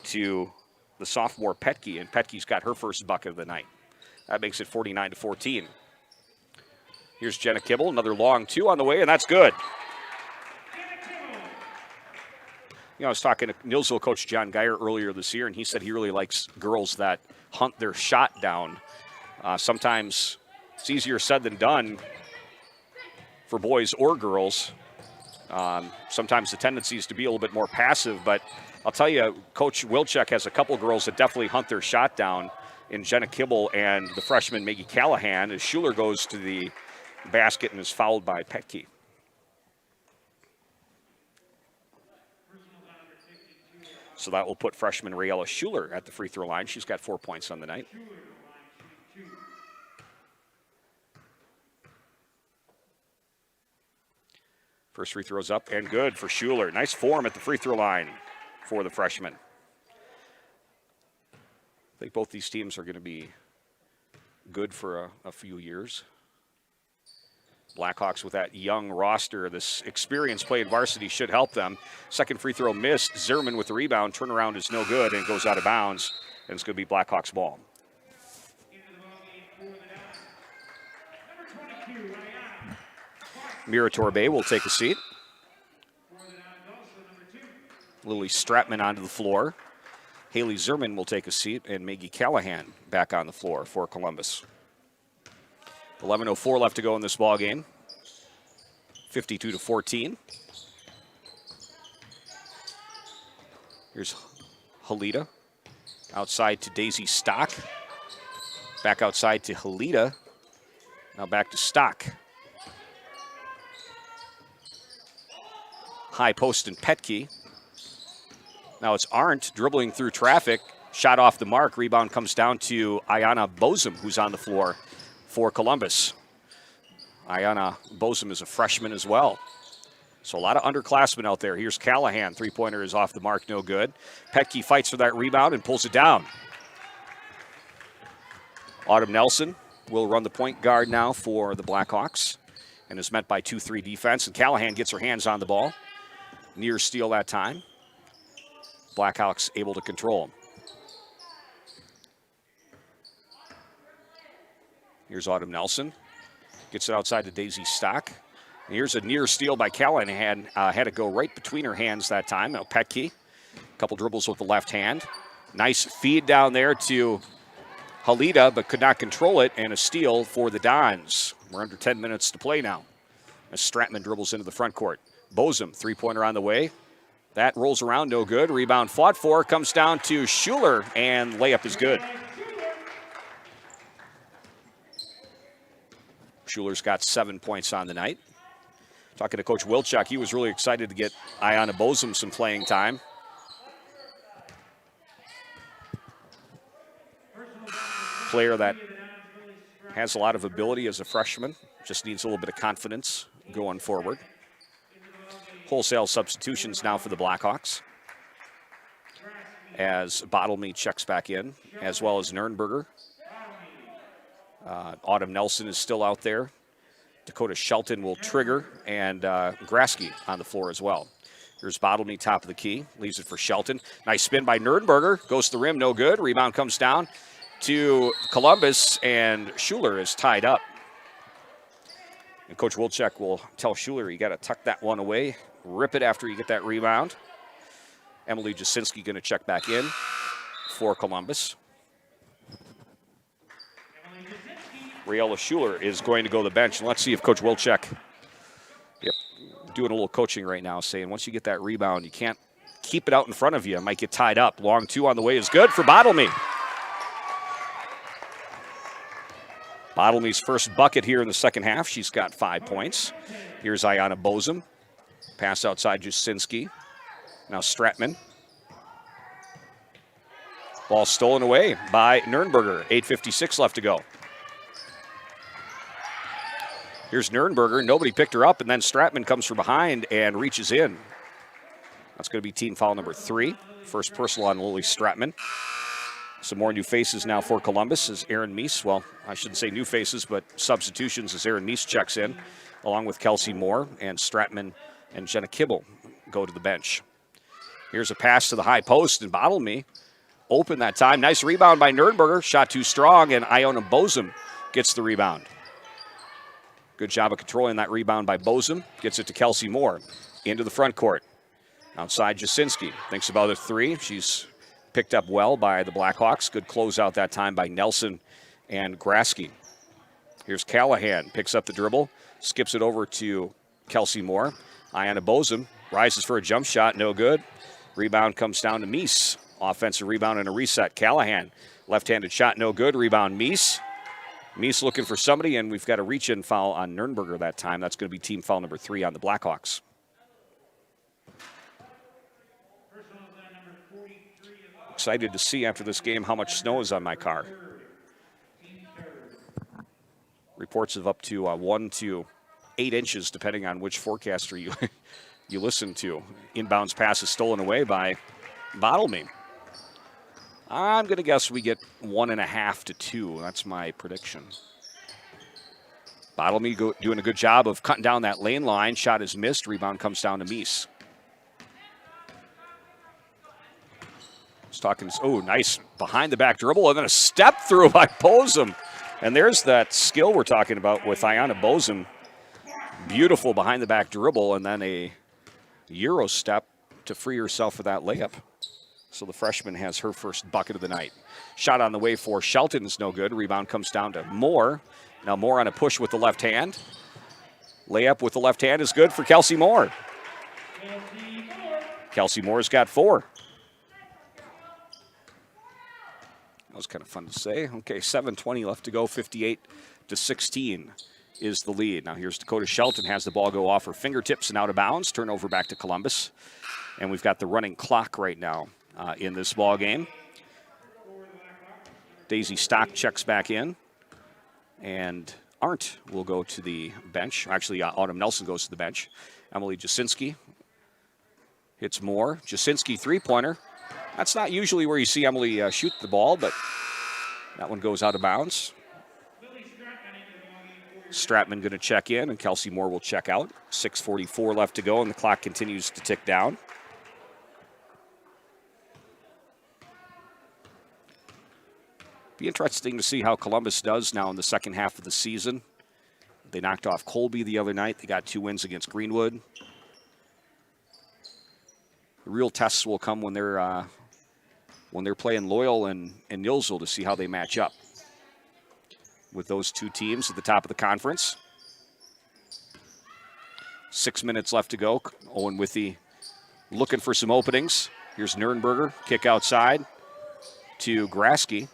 to the sophomore Petke, and Petke's got her first bucket of the night. That makes it 49-14. Here's Jenna Kibble, another long two on the way, and that's good. You know, I was talking to Nilsville coach John Geyer earlier this year, and he said he really likes girls that hunt their shot down. Sometimes it's easier said than done for boys or girls. Sometimes the tendency is to be a little bit more passive, but I'll tell you, Coach Wilczek has a couple girls that definitely hunt their shot down in Jenna Kibble and the freshman Maggie Callahan as Schuler goes to the basket and is fouled by Petke. So that will put freshman Rayella Schuler at the free throw line. She's got 4 points on the night. First free throw's up and good for Schuler. Nice form at the free throw line for the freshman. I think both these teams are going to be good for a few years. Blackhawks with that young roster, this experience played varsity should help them. Second free throw missed. Zimmerman with the rebound. Turnaround is no good and goes out of bounds. And it's going to be Blackhawks ball. Mira Torbe will take a seat. Lily Stratman onto the floor. Haley Zerman will take a seat, and Maggie Callahan back on the floor for Columbus. 11:04 left to go in this ball game. 52-14. Here's Halida. Outside to Daisy Stock. Back outside to Halida. Now back to Stock. High post and Petke. Now it's Arndt dribbling through traffic. Shot off the mark. Rebound comes down to Ayana Bozum, who's on the floor for Columbus. Ayana Bozum is a freshman as well. So a lot of underclassmen out there. Here's Callahan. Three-pointer is off the mark, no good. Petke fights for that rebound and pulls it down. Autumn Nelson will run the point guard now for the Blackhawks and is met by 2-3 defense. And Callahan gets her hands on the ball. Near steal that time. Blackhawks able to control him. Here's Autumn Nelson. Gets it outside to Daisy Stock. And here's a near steal by Callahan. Had it go right between her hands that time. Now Petke. A couple dribbles with the left hand. Nice feed down there to Halida, but could not control it. And a steal for the Dons. We're under 10 minutes to play now. As Stratman dribbles into the front court. Bozum, three-pointer on the way. That rolls around, no good. Rebound fought for, comes down to Schuler, and layup is good. Schuler's got 7 points on the night. Talking to Coach Wilczek, he was really excited to get Ayana Bozum some playing time. Player that has a lot of ability as a freshman, just needs a little bit of confidence going forward. Wholesale substitutions now for the Blackhawks. As Bottlemy checks back in, as well as Nurnberger. Autumn Nelson is still out there. Dakota Shelton will trigger, and Grasky on the floor as well. Here's Bottlemy, top of the key, leaves it for Shelton. Nice spin by Nurnberger, goes to the rim, no good. Rebound comes down to Columbus, and Schuler is tied up. And Coach Wilczek will tell Schuler, you got to tuck that one away, rip it after you get that rebound. Emily Jasinski going to check back in for Columbus. Riella Schuler is going to go to the bench. And let's see if Coach Wilczek, doing a little coaching right now, saying once you get that rebound, you can't keep it out in front of you. It might get tied up. Long two on the way is good for Bottlemy. Bottlemy's first bucket here in the second half. She's got 5 points. Here's Ayana Bozum. Pass outside Jasinski. Now Stratman. Ball stolen away by Nurnberger. 8:56 left to go. Here's Nurnberger. Nobody picked her up, and then Stratman comes from behind and reaches in. That's going to be team foul number 3. First personal on Lily Stratman. Some more new faces now for Columbus as Aaron Meese, well, I shouldn't say new faces, but substitutions as Aaron Meese checks in, along with Kelsey Moore, and Stratman and Jenna Kibble go to the bench. Here's a pass to the high post, and Bottlemy open that time. Nice rebound by Nurnberger. Shot too strong, and Iona Bozum gets the rebound. Good job of controlling that rebound by Bozum. Gets it to Kelsey Moore into the front court. Outside Jasinski. Thinks about a three. She's picked up well by the Blackhawks. Good closeout that time by Nelson and Grasky. Here's Callahan. Picks up the dribble. Skips it over to Kelsey Moore. Iona Bozum rises for a jump shot. No good. Rebound comes down to Meese. Offensive rebound and a reset. Callahan. Left-handed shot. No good. Rebound Meese. Meese looking for somebody, and we've got a reach-in foul on Nurnberger that time. That's going to be team foul number 3 on the Blackhawks. Excited to see after this game how much snow is on my car. Reports of up to 1 to 8 inches, depending on which forecaster you you listen to. Inbounds pass is stolen away by Bottlemy. I'm going to guess we get 1.5 to 2. That's my prediction. Bottlemy doing a good job of cutting down that lane line. Shot is missed. Rebound comes down to Meese. Talking, oh, nice behind the back dribble, and then a step through by Bozum. And there's that skill we're talking about with Ayana Bozum Beautiful behind the back dribble and then a Euro step to free herself for that layup. So the freshman has her first bucket of the night. Shot on the way for Shelton is no good. Rebound comes down to Moore. Now Moore on a push with the left hand. Layup with the left hand is good for Kelsey Moore. Kelsey Moore's got 4. That was kind of fun to say. Okay, 7:20 left to go, 58-16 is the lead. Now here's Dakota Shelton, has the ball go off her fingertips and out of bounds. Turnover back to Columbus. And we've got the running clock right now in this ball game. Daisy Stock checks back in. And Arndt will go to the bench. Actually, Autumn Nelson goes to the bench. Emily Jasinski hits Moore. Jasinski three-pointer. That's not usually where you see Emily shoot the ball, but that one goes out of bounds. Stratman going to check in, and Kelsey Moore will check out. 6:44 left to go, and the clock continues to tick down. Be interesting to see how Columbus does now in the second half of the season. They knocked off Colby the other night. They got 2 wins against Greenwood. The real tests will come when they're playing Loyal and Nilsville to see how they match up with those 2 teams at the top of the conference. 6 minutes left to go. Owen-Withee looking for some openings. Here's Nurnberger, kick outside to Grasky.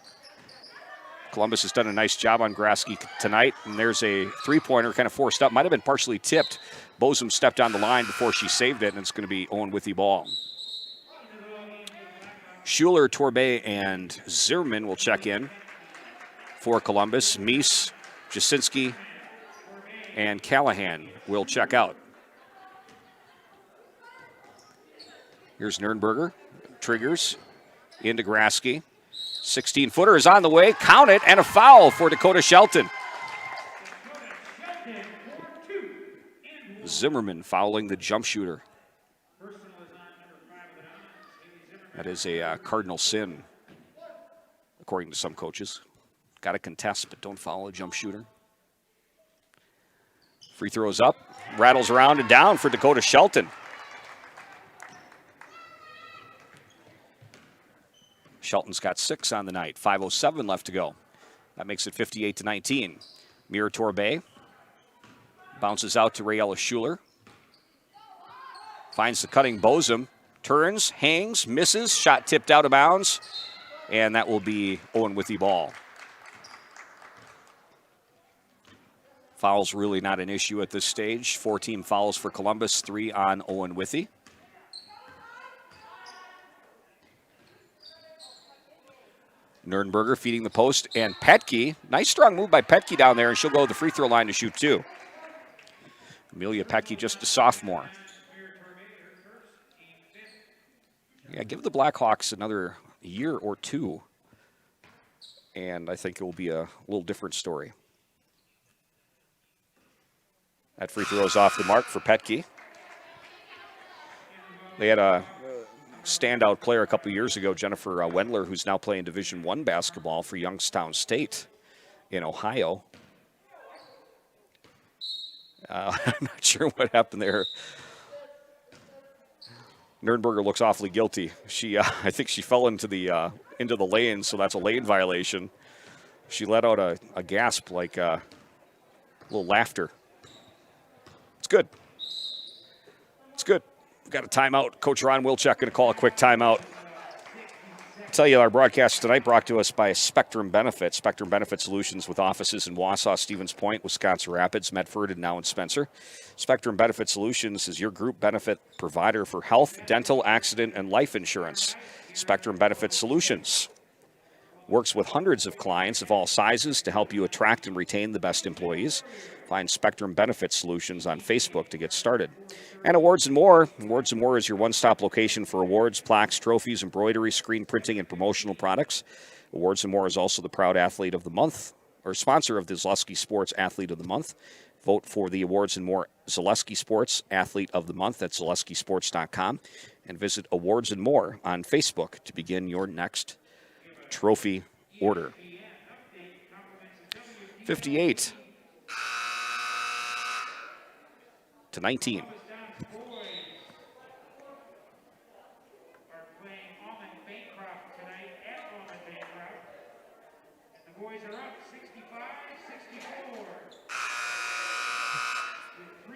Columbus has done a nice job on Grasky tonight, and there's a three-pointer kind of forced up. Might have been partially tipped. Bosom stepped on the line before she saved it, and it's going to be Owen-Withee ball. Schuler, Torbay, and Zimmerman will check in for Columbus. Meese, Jasinski, and Callahan will check out. Here's Nurnberger, triggers into Grasky. 16-footer is on the way. Count it, and a foul for Dakota Shelton. Zimmerman fouling the jump shooter. That is a cardinal sin, according to some coaches. Got to contest, but don't foul a jump shooter. Free throws up, rattles around and down for Dakota Shelton. Shelton's got 6 on the night. 5:07 left to go. That makes it 58-19. Mira Torbay bounces out to Rayella Schuler. Finds the cutting Bosom. Turns, hangs, misses. Shot tipped out of bounds. And that will be Owen-Withee ball. Fouls really not an issue at this stage. 4 team fouls for Columbus, 3 on Owen-Withee. Nurnberger feeding the post, and Petke. Nice strong move by Petke down there, and she'll go to the free throw line to shoot 2. Amelia Petke, just a sophomore. Yeah, give the Blackhawks another year or 2, and I think it will be a little different story. That free throw is off the mark for Petke. They had a standout player a couple years ago, Jennifer Wendler, who's now playing Division I basketball for Youngstown State in Ohio. I'm not sure what happened there. Nurnberger looks awfully guilty. She, I think she fell into the lane, so that's a lane violation. She let out a gasp, like a little laughter. It's good. It's good. We've got a timeout. Coach Ron Wilczek going to call a quick timeout. I'll tell you, our broadcast tonight brought to us by Spectrum Benefit. Spectrum Benefit Solutions with offices in Wausau, Stevens Point, Wisconsin Rapids, Medford, and now in Spencer. Spectrum Benefit Solutions is your group benefit provider for health, dental, accident, and life insurance. Spectrum Benefit Solutions works with hundreds of clients of all sizes to help you attract and retain the best employees. Find Spectrum Benefit Solutions on Facebook to get started. And Awards and More. Awards and More is your one-stop location for awards, plaques, trophies, embroidery, screen printing, and promotional products. Awards and More is also the proud athlete of the month, or sponsor of the Zaleski Sports Athlete of the Month. Vote for the Awards and More Zaleski Sports Athlete of the Month at zaleskisports.com, and visit Awards and More on Facebook to begin your next trophy order. 58. 19.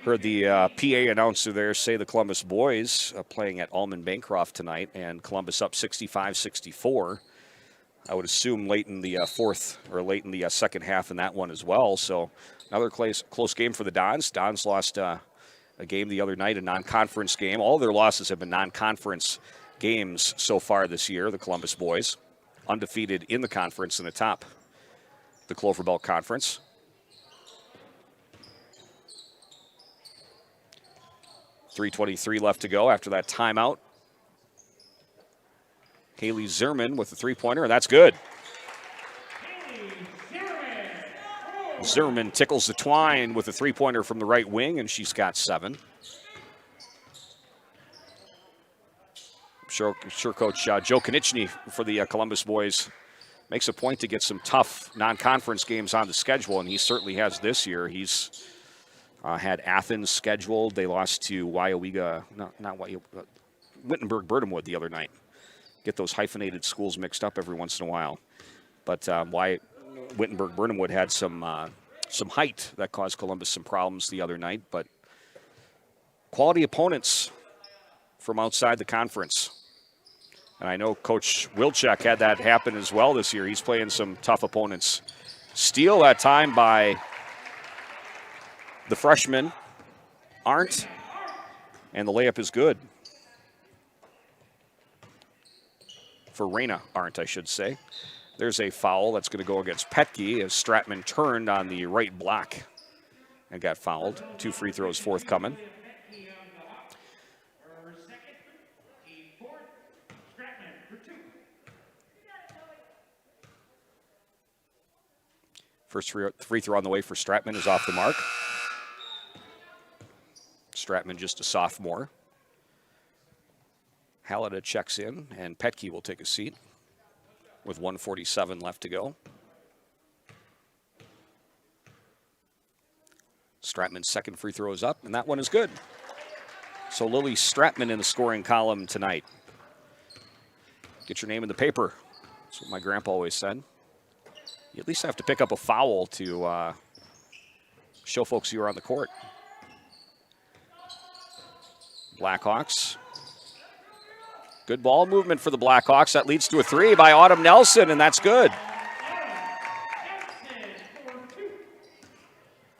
Heard the PA announcer there say the Columbus boys playing at Allman-Bancroft tonight, and Columbus up 65-64. I would assume late in the fourth or late in the second half in that one as well. So another close game for the Dons. Dons lost a game the other night, a non-conference game. All their losses have been non-conference games so far this year, the Columbus boys. Undefeated in the conference and atop the Clover Belt Conference. .323 left to go after that timeout. Haley Zerman with the three-pointer, and that's good. Zerman tickles the twine with a three-pointer from the right wing, and she's got 7. I'm sure Coach Joe Konieczny for the Columbus boys makes a point to get some tough non-conference games on the schedule, and he certainly has this year. He's had Athens scheduled. They lost to Wittenberg-Berdenwood the other night. Get those hyphenated schools mixed up every once in a while. But Wittenberg-Berdenwood had some height that caused Columbus some problems the other night. But quality opponents from outside the conference. And I know Coach Wilczek had that happen as well this year. He's playing some tough opponents. Steal that time by the freshman, Arndt, and the layup is good. For Raina Arndt, I should say. There's a foul that's going to go against Petke as Stratman turned on the right block and got fouled. 2 free throws forthcoming. First free throw on the way for Stratman is off the mark. Stratman just a sophomore. Hallida checks in, and Petke will take a seat with 1:47 left to go. Stratman's second free throw is up, and that one is good. So Lily Stratman in the scoring column tonight. Get your name in the paper. That's what my grandpa always said. You at least have to pick up a foul to show folks you are on the court. Blackhawks. Good ball movement for the Blackhawks. That leads to a 3 by Autumn Nelson, and that's good.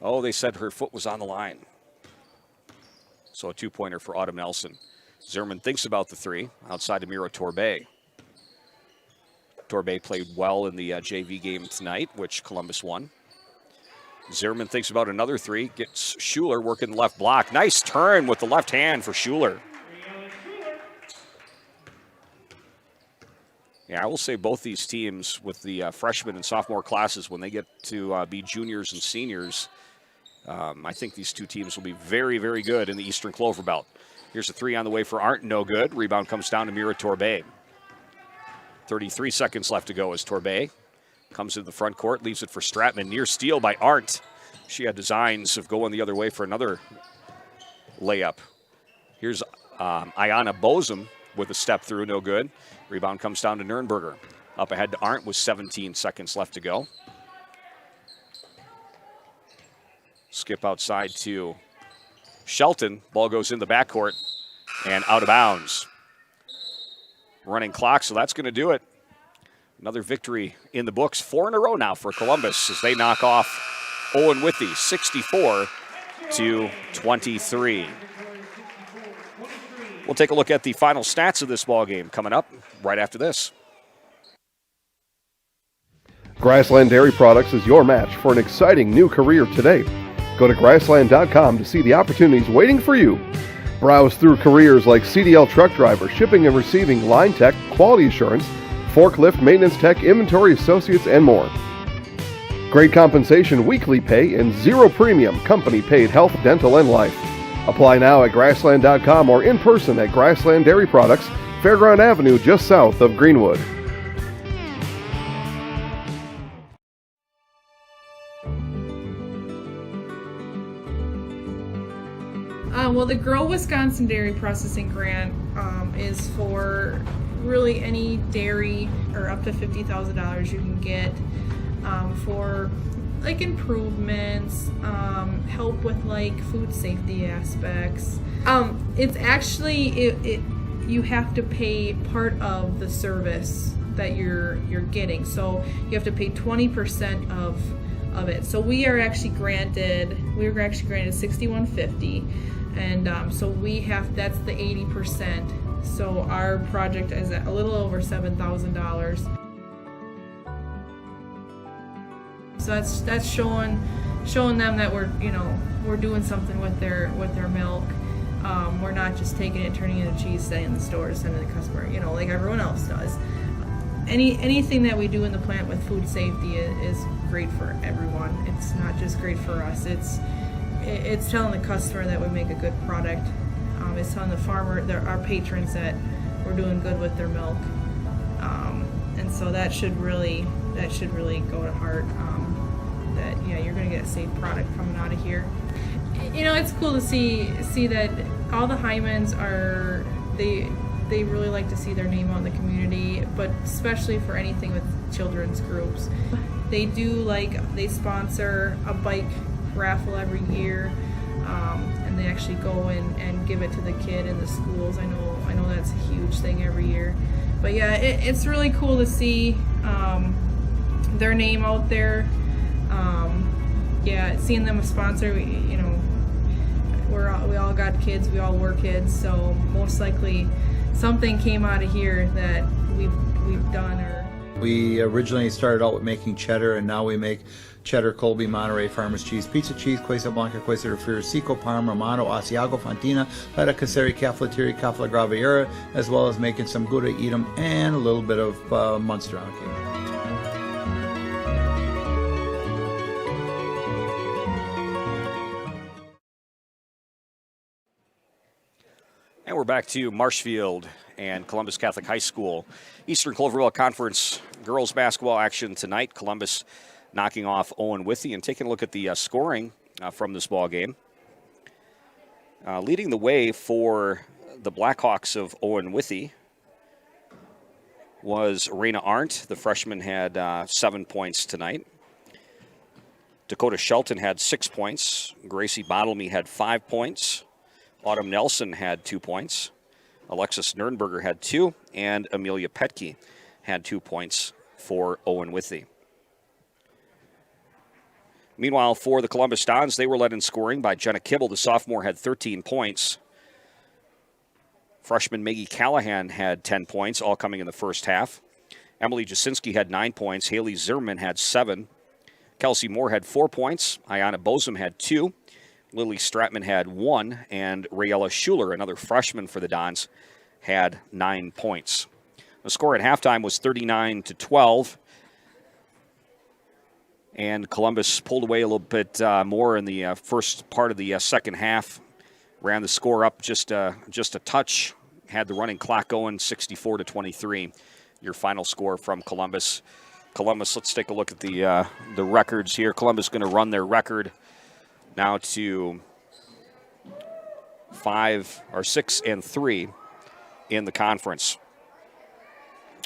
Oh, they said her foot was on the line. So a 2-pointer for Autumn Nelson. Zerman thinks about the 3 outside of Mira Torbay. Torbay played well in the JV game tonight, which Columbus won. Zerman thinks about another 3, gets Schuler working the left block. Nice turn with the left hand for Schuler. Yeah, I will say both these teams with the freshman and sophomore classes, when they get to be juniors and seniors, I think these two teams will be very, very good in the Eastern Clover Belt. Here's a 3 on the way for Arndt, no good. Rebound comes down to Mira Torbay. 33 seconds left to go as Torbay comes into the front court, leaves it for Stratman. Near steal by Arndt. She had designs of going the other way for another layup. Here's Ayanna Bosom with a step through, no good. Rebound comes down to Nurnberger. Up ahead to Arndt with 17 seconds left to go. Skip outside to Shelton. Ball goes in the backcourt and out of bounds. Running clock, so that's going to do it. Another victory in the books. 4 in a row now for Columbus as they knock off Owen-Withee, 64-23. We'll take a look at the final stats of this ball game coming up right after this. Grassland Dairy Products is your match for an exciting new career today. Go to grassland.com to see the opportunities waiting for you. Browse through careers like CDL truck driver, shipping and receiving, line tech, quality assurance, forklift, maintenance tech, inventory associates, and more. Great compensation, weekly pay, and zero premium, company paid health, dental, and life. Apply now at grassland.com or in person at Grassland Dairy Products, Fairground Avenue, just south of Greenwood. Well, the Grow Wisconsin Dairy Processing Grant is for really any dairy, or up to $50,000 you can get for like improvements, help with like food safety aspects. It's actually you have to pay part of the service that you're getting, so you have to pay 20% of it. So we were actually granted $6,150, and so that's the 80%. So our project is at a little over $7,000. So that's showing them that we're doing something with their milk. We're not just taking it, turning it into cheese, sending it in the store, sending it to the customer, like everyone else does. Anything that we do in the plant with food safety is great for everyone. It's not just great for us. It's telling the customer that we make a good product. It's telling the farmer, our patrons, that we're doing good with their milk. And so that should really go to heart. That you're going to get a safe product coming out of here. It's cool to see that all the Hymans they really like to see their name out in the community, but especially for anything with children's groups. They sponsor a bike raffle every year, and they actually go and give it to the kid in the schools. I know that's a huge thing every year. But yeah, it's really cool to see their name out there. Seeing them sponsor, we all got kids, we all were kids, so most likely something came out of here that we've done. We originally started out with making cheddar, and now we make cheddar, Colby, Monterey, Farmers cheese, pizza cheese, Quesa Blanca, Quesa de Friar, Seco, Parma, Romano, Asiago, Fontina, Feta Caseri, Caflateri, Cafla Graviera, as well as making some Gouda Edam and a little bit of Munster on cake. And we're back to Marshfield and Columbus Catholic High School. Eastern Cloverville Conference girls basketball action tonight. Columbus knocking off Owen-Withee, and taking a look at the scoring from this ball game. Leading the way for the Blackhawks of Owen-Withee was Raina Arndt. The freshman had 7 points tonight. Dakota Shelton had 6 points. Gracie Bottlemy had 5 points. Autumn Nelson had 2 points. Alexis Nurnberger had 2, and Amelia Petke had 2 points for Owen-Withee. Meanwhile, for the Columbus Dons, they were led in scoring by Jenna Kibble. The sophomore had 13 points. Freshman Maggie Callahan had 10 points, all coming in the first half. Emily Jasinski had 9 points. Haley Zimmerman had 7. Kelsey Moore had 4 points. Ayana Bosom had 2. Lily Stratman had 1, and Rayella Schuler, another freshman for the Dons, had 9 points. The score at halftime was 39-12, and Columbus pulled away a little bit more in the first part of the second half. Ran the score up just a touch, had the running clock going, 64-23. Your final score from Columbus. Let's take a look at the records here. Columbus going to run their record now to 6-3 in the conference.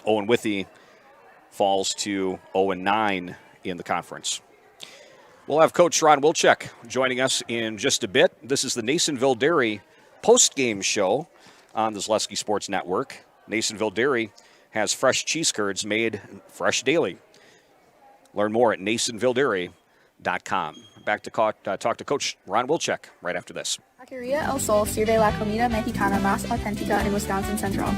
Owen-Withee falls to 0-9 in the conference. We'll have Coach Ron Wilczek joining us in just a bit. This is the Nasonville Dairy post-game show on the Zaleski Sports Network. Nasonville Dairy has fresh cheese curds made fresh daily. Learn more at nasonvilledairy.com. Back to talk to Coach Ron Wilczek right after this. Taqueria El Sol sirve la comida mexicana más auténtica en Wisconsin Central.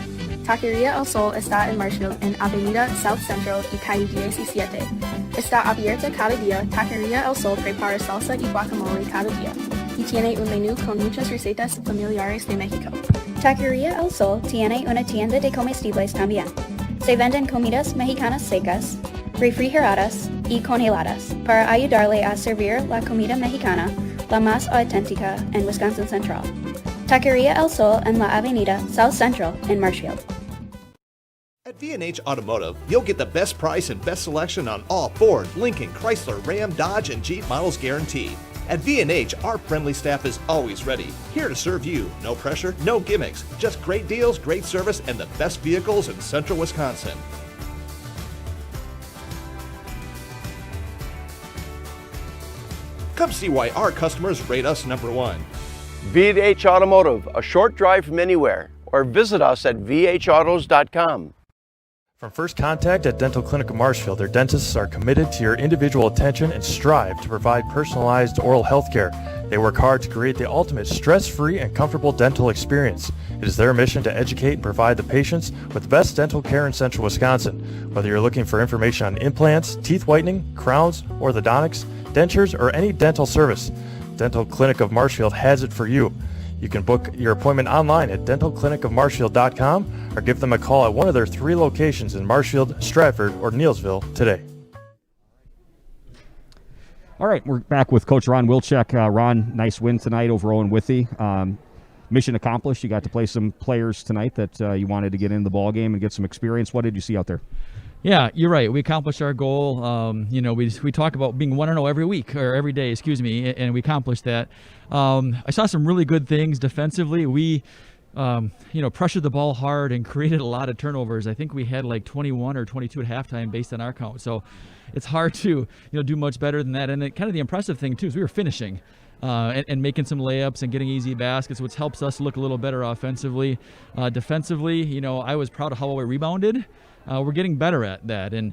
Taqueria El Sol está en Marshfield, en Avenida South Central y Calle 17. Está abierta cada día. Taqueria El Sol prepara salsa y guacamole cada día y tiene un menú con muchas recetas familiares de México. Taqueria El Sol tiene una tienda de comestibles también. Se venden comidas mexicanas secas, refrigeradas y congeladas para ayudarle a servir la comida mexicana, la más auténtica en Wisconsin Central. Taqueria El Sol en la Avenida South Central in Marshfield. At V&H Automotive, you'll get the best price and best selection on all Ford, Lincoln, Chrysler, Ram, Dodge, and Jeep models guaranteed. At V&H, our friendly staff is always ready, here to serve you. No pressure, no gimmicks, just great deals, great service, and the best vehicles in central Wisconsin. Come see why our customers rate us #1. V&H Automotive, a short drive from anywhere, or visit us at vhautos.com. From first contact at Dental Clinic of Marshfield, their dentists are committed to your individual attention and strive to provide personalized oral health care. They work hard to create the ultimate stress-free and comfortable dental experience. It is their mission to educate and provide the patients with the best dental care in central Wisconsin. Whether you're looking for information on implants, teeth whitening, crowns, orthodontics, dentures, or any dental service, Dental Clinic of Marshfield has it for you. You can book your appointment online at dentalclinicofmarshfield.com or give them a call at one of their 3 locations in Marshfield, Stratford, or Neillsville today. All right, we're back with Coach Ron Wilczek. Ron, nice win tonight over Owen-Withee. Mission accomplished. You got to play some players tonight that you wanted to get in the ball game and get some experience. What did you see out there? Yeah, you're right. We accomplished our goal. We talk about being 1-0 every week or every day, and we accomplished that. I saw some really good things defensively. We, pressured the ball hard and created a lot of turnovers. I think we had like 21 or 22 at halftime based on our count. So it's hard to, do much better than that. And kind of the impressive thing too is we were finishing. And making some layups and getting easy baskets, which helps us look a little better offensively. Defensively, I was proud of how well we rebounded. We're getting better at that, and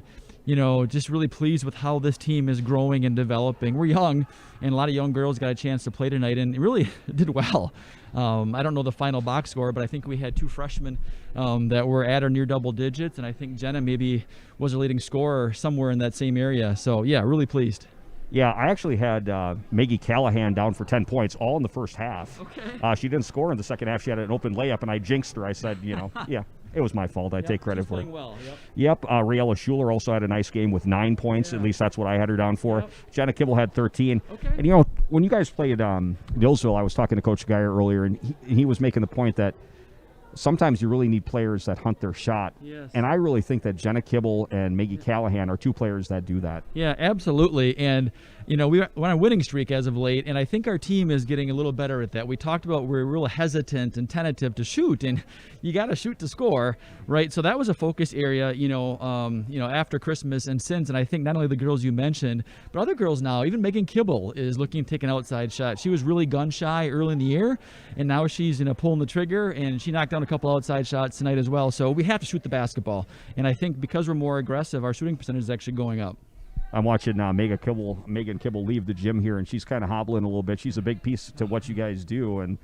just really pleased with how this team is growing and developing. We're young, and a lot of young girls got a chance to play tonight and really did well. I don't know the final box score, but I think we had 2 freshmen that were at or near double digits, and I think Jenna maybe was a leading scorer somewhere in that same area. So yeah, really pleased. Yeah, I actually had Maggie Callahan down for 10 points all in the first half. Okay. She didn't score in the second half. She had an open layup, and I jinxed her. I said, yeah, it was my fault. I take credit for it. Well, Yep. Riella Schuler also had a nice game with 9 points. At least that's what I had her down for. Yep. Jenna Kibble had 13. Okay. And, when you guys played Neillsville, I was talking to Coach Geyer earlier, and he was making the point that sometimes you really need players that hunt their shot. Yes. And I really think that Jenna Kibble and Maggie Callahan are 2 players that do that. Yeah, absolutely. And, we're on a winning streak as of late, and I think our team is getting a little better at that. We talked about we're real hesitant and tentative to shoot, and you got to shoot to score, right? So that was a focus area, after Christmas and since. And I think not only the girls you mentioned, but other girls now, even Megan Kibble is looking to take an outside shot. She was really gun shy early in the year, and now she's pulling the trigger, and she knocked down a couple outside shots tonight as well. So we have to shoot the basketball, and I think because we're more aggressive, our shooting percentage is actually going up. I'm watching Megan Kibble leave the gym here, and she's kind of hobbling a little bit. She's a big piece to what you guys do, and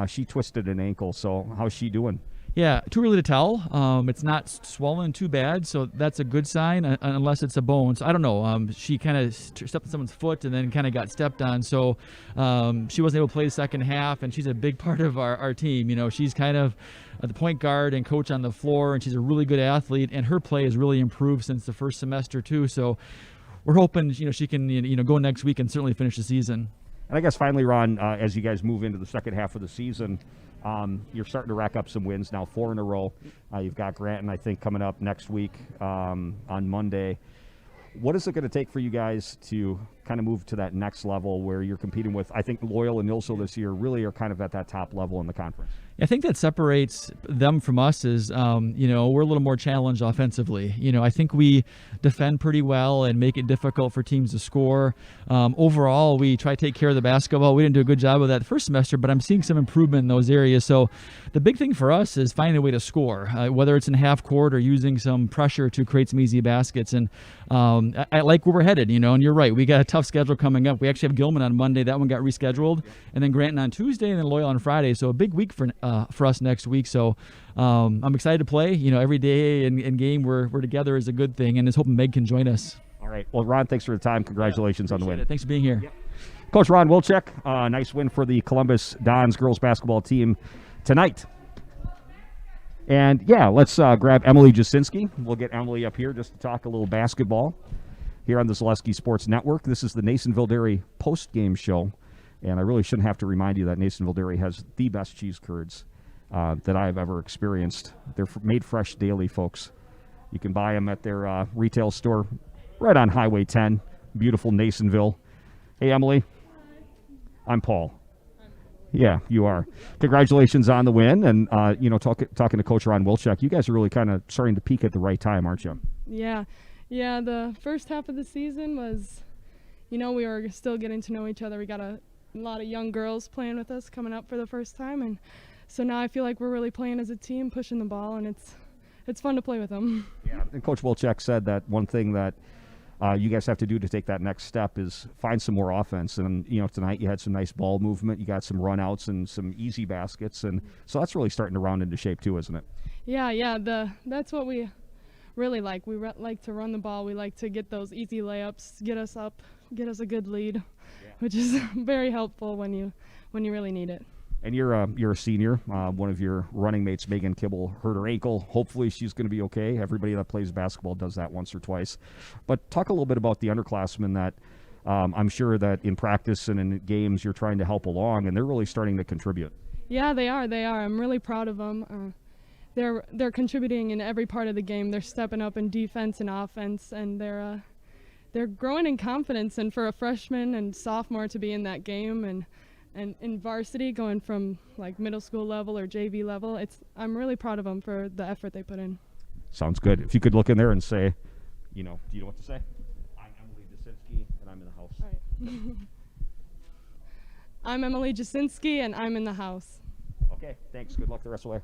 she twisted an ankle. So how's she doing? Yeah, too early to tell. It's not swollen too bad, so that's a good sign, unless it's a bone. So I don't know. She kind of stepped on someone's foot and then kind of got stepped on. So she wasn't able to play the second half, and she's a big part of our team. She's kind of the point guard and coach on the floor, and she's a really good athlete, and her play has really improved since the first semester too. So we're hoping she can go next week and certainly finish the season. And I guess finally, Ron, as you guys move into the second half of the season, you're starting to rack up some wins now, 4 in a row. You've got Granton, I think, coming up next week on Monday. What is it going to take for you guys to kind of move to that next level where you're competing with, I think, Loyal and Neillsville this year really are kind of at that top level in the conference? I think that separates them from us is, we're a little more challenged offensively. I think we defend pretty well and make it difficult for teams to score. Overall, we try to take care of the basketball. We didn't do a good job of that the first semester, but I'm seeing some improvement in those areas. So the big thing for us is finding a way to score, whether it's in half court or using some pressure to create some easy baskets. And I like where we're headed, and you're right. We got a tough schedule coming up. We actually have Gilman on Monday. That one got rescheduled. And then Granton on Tuesday and then Loyal on Friday. So a big week for us next week. So I'm excited to play. Every day in game we're together is a good thing, and just hoping Meg can join us. All right. Well, Ron, thanks for the time. Congratulations on the win. Thanks for being here. Yep. Coach Ron Wilczek, nice win for the Columbus Dons girls basketball team tonight. And, yeah, let's grab Emily Jasinski. We'll get Emily up here just to talk a little basketball here on the Zaleski Sports Network. This is the Nasonville Dairy post-game show, and I really shouldn't have to remind you that Nasonville Dairy has the best cheese curds that I've ever experienced. They're made fresh daily, folks. You can buy them at their retail store right on Highway 10, beautiful Nasonville. Hey, Emily. I'm Paul. Yeah, you are. Congratulations on the win. And, talking to Coach Ron Wilczek, you guys are really kind of starting to peak at the right time, aren't you? Yeah. The first half of the season was, we were still getting to know each other. We got a lot of young girls playing with us coming up for the first time. And so now I feel like we're really playing as a team, pushing the ball, and it's fun to play with them. Yeah, and Coach Wilczek said that one thing that you guys have to do to take that next step is find some more offense. And, tonight you had some nice ball movement. You got some run-outs and some easy baskets. And so that's really starting to round into shape too, isn't it? Yeah. That's what we really like. We like to run the ball. We like to get those easy layups, get us up, get us a good lead, which is very helpful when you really need it. And you're a senior. One of your running mates, Megan Kibble, hurt her ankle. Hopefully she's going to be okay. Everybody that plays basketball does that once or twice. But talk a little bit about the underclassmen that I'm sure that in practice and in games you're trying to help along, and they're really starting to contribute. Yeah, they are. I'm really proud of them. They're contributing in every part of the game. They're stepping up in defense and offense, and they're growing in confidence. And for a freshman and sophomore to be in that game and in varsity, going from like middle school level or JV level, I'm really proud of them for the effort they put in. Sounds good. If you could look in there and say, do you know what to say? I'm Emily Jasinski, and I'm in the house. All right. I'm Emily Jasinski, and I'm in the house. Okay, thanks. Good luck the rest of the way.